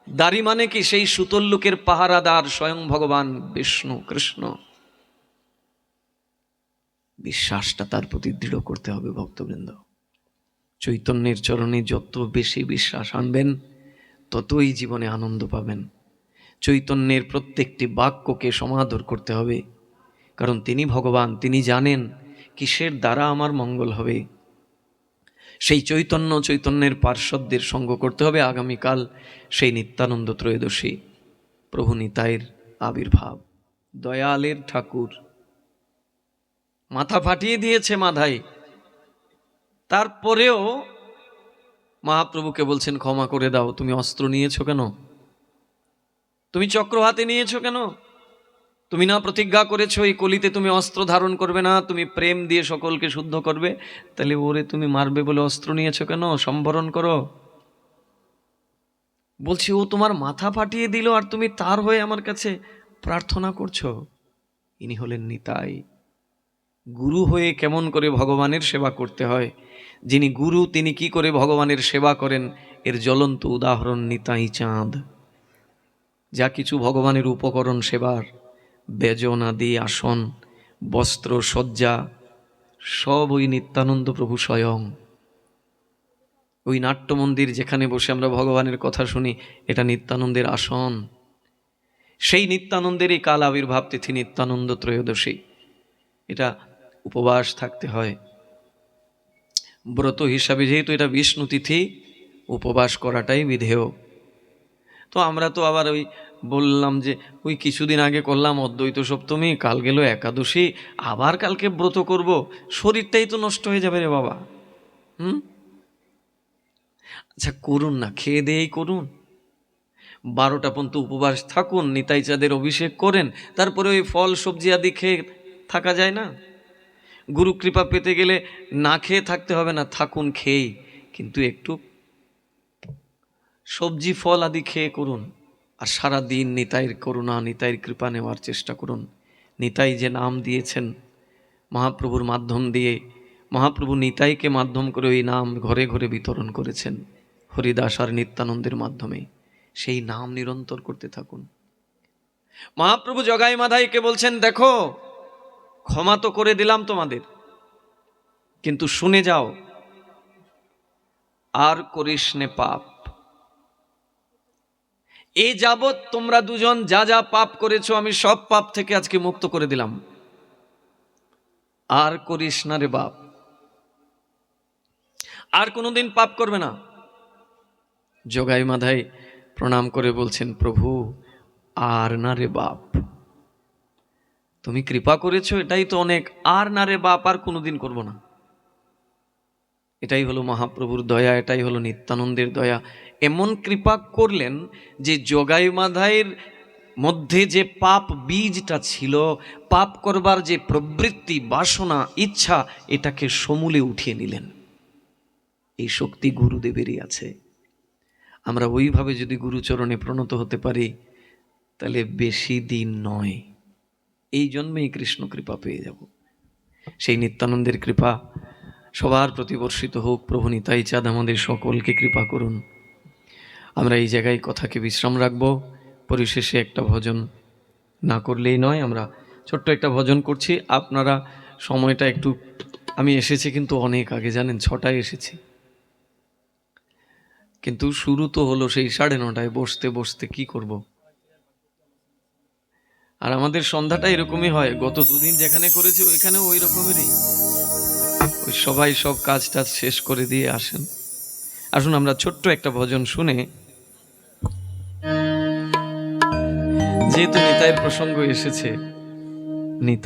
Speaker 1: দাড়ি মানে কি? সেই সুতোর লোকের পাহারাদার স্বয়ং ভগবান বিষ্ণু কৃষ্ণ। বিশ্বাসটা তার প্রতি দৃঢ় করতে হবে ভক্তবৃন্দ। চৈতন্যের চরণে যত বেশি বিশ্বাস আনবেন ততই জীবনে আনন্দ পাবেন। চৈতন্যের প্রত্যেকটি বাক্যকে সমাদর করতে হবে, কারণ তিনি ভগবান, তিনি জানেন কিসের দ্বারা আমার মঙ্গল হবে। সেই চৈতন্যের পার্শ্বদের সঙ্গ করতে হবে। আগামীকাল সেই নিত্যানন্দ ত্রয়োদশী, প্রভু নিতাইয়ের আবির্ভাব। দয়ালের ঠাকুর মাথা ফাটিয়ে দিয়েছে মাথায়, তারপরেও মহাপ্রভুকে বলছেন ক্ষমা করে দাও। তুমি অস্ত্র নিয়েছো কেন? তুমি চক্র হাতে নিয়েছো কেন? তুমি না প্রতিজ্ঞা করেছো এই কলিতে তুমি অস্ত্র ধারণ করবে না, তুমি প্রেম দিয়ে সকলকে শুদ্ধ করবে, তাহলে ওরে তুমি মারবে বলে অস্ত্র নিয়েছো কেন? সম্বরণ করো। বলছি ও তোমার মাথা ফাটিয়ে দিল আর তুমি তার হয়ে আমার কাছে প্রার্থনা করছো। ইনি হলেন নিতাই। গুরু হয়ে কেমন করে ভগবানের সেবা করতে হয়, যিনি গুরু তিনি কি করে ভগবানের সেবা করেন, এর জ্বলন্ত উদাহরণ নিতাই চাঁদ। যা কিছু ভগবানের উপকরণ সেবার, বেজনাদি, আসন, বস্ত্র, শয্যা, সব ওই নিত্যানন্দ প্রভু স্বয়ং। ওই নাট্য মন্দির যেখানে বসে আমরা ভগবানের কথা শুনি, এটা নিত্যানন্দের আসন। সেই নিত্যানন্দেরই কাল আবির্ভাব তিথি, নিত্যানন্দ ত্রয়োদশী। এটা উপবাস থাকতে হয় ব্রত হিসাবে, যেহেতু এটা বিষ্ণু তিথি, উপবাস করাটাই বিধেয়। তো আমরা তো আবার ওই বললাম যে ওই কিছুদিন আগে করলাম অদ্বৈত সপ্তমী, কাল গেল একাদশী, আবার কালকে ব্রত করব, শরীরটাই তো নষ্ট হয়ে যাবে রে বাবা। আচ্ছা করুন না, খেয়ে দেয়েই করুন, 12টা পর্যন্ত উপবাস থাকুন, নিতাই চাঁদের অভিষেক করেন, তারপরে ওই ফল সবজি আদি খেয়ে থাকা যায় না? গুরু কৃপা পেতে গেলে না খেয়ে থাকতে হবে না, থাকুন খেয়েই, কিন্তু একটু সবজি ফল আদি খেয়ে করুন। আর সারা দিন নিতাইয়ের করুণা, নিতাইয়ের কৃপা নেওয়ার চেষ্টা করুন। নিতাই যে নাম দিয়েছেন মহাপ্রভুর মাধ্যম দিয়ে, মহাপ্রভু নিতাইকে মাধ্যম করে ওই নাম ঘরে ঘরে বিতরণ করেছেন হরিদাস আর নিত্যানন্দের মাধ্যমে। সেই নাম নিরন্তর করতে থাকুন। মহাপ্রভু জগাই মাধাইকে বলছেন, দেখো ক্ষমা তো করে দিলাম তোমাদের, কিন্তু শুনে যাও, আর করিস নে পাপ। এ যাবৎ তোমরা দুজন যা যা পাপ করেছো আমি সব পাপ থেকে আজকে মুক্ত করে দিলাম, আর করিস না রে বাপ, আর কোনোদিন পাপ করবে না। জগাই মাধাই প্রণাম করে বলছেন, প্রভু আর না রে বাপ, তুমি কৃপা করেছো এটাই তো অনেক, আর না রে বাপ, আর কোনোদিন করব না। এটাই হলো মহাপ্রভুর দয়া, এটাই হলো নিত্যানন্দের দয়া। এমন কৃপা করলেন যে জগাই মাধাইয়ের মধ্যে যে পাপ বীজটা ছিল, পাপ করবার যে প্রবৃত্তি, বাসনা, ইচ্ছা, এটাকে সমূলে উঠিয়ে নিলেন। এই শক্তি গুরুদেবেরই আছে। আমরা ওইভাবে যদি গুরুচরণে প্রণত হতে পারি তাহলে বেশি দিন নয়, এই জন্মেই কৃষ্ণ কৃপা পেয়ে যাব। সেই নিত্যানন্দের কৃপা সবার প্রতি বর্ষিত হোক। প্রভু নিতাই চাঁদ আমাদের সকলকে কৃপা করুন। আমরা এই জায়গায় কথাকে বিশ্রাম রাখব। পরিশেষে একটা ভজন না করলেই নয়, আমরা ছোট্ট একটা ভজন করছি। আপনারা সময়টা একটু, আমি এসেছি কিন্তু অনেক আগে, জানেন 6টায় এসেছি, কিন্তু শুরু তো হলো সেই 9:30, বসতে বসতে কি করব। আর আমাদের সন্ধ্যাটা এরকমই হয়, গত 2 দিন যেখানে করেছি ওইখানেও ওই রকমেরই। ওই সবাই সব কাজ টাজ শেষ করে দিয়ে আসেন। আসুন আমরা ছোট্ট একটা ভজন শুনে, যেহেতু নিতাইয়ের প্রসঙ্গ এসেছে, নিতাই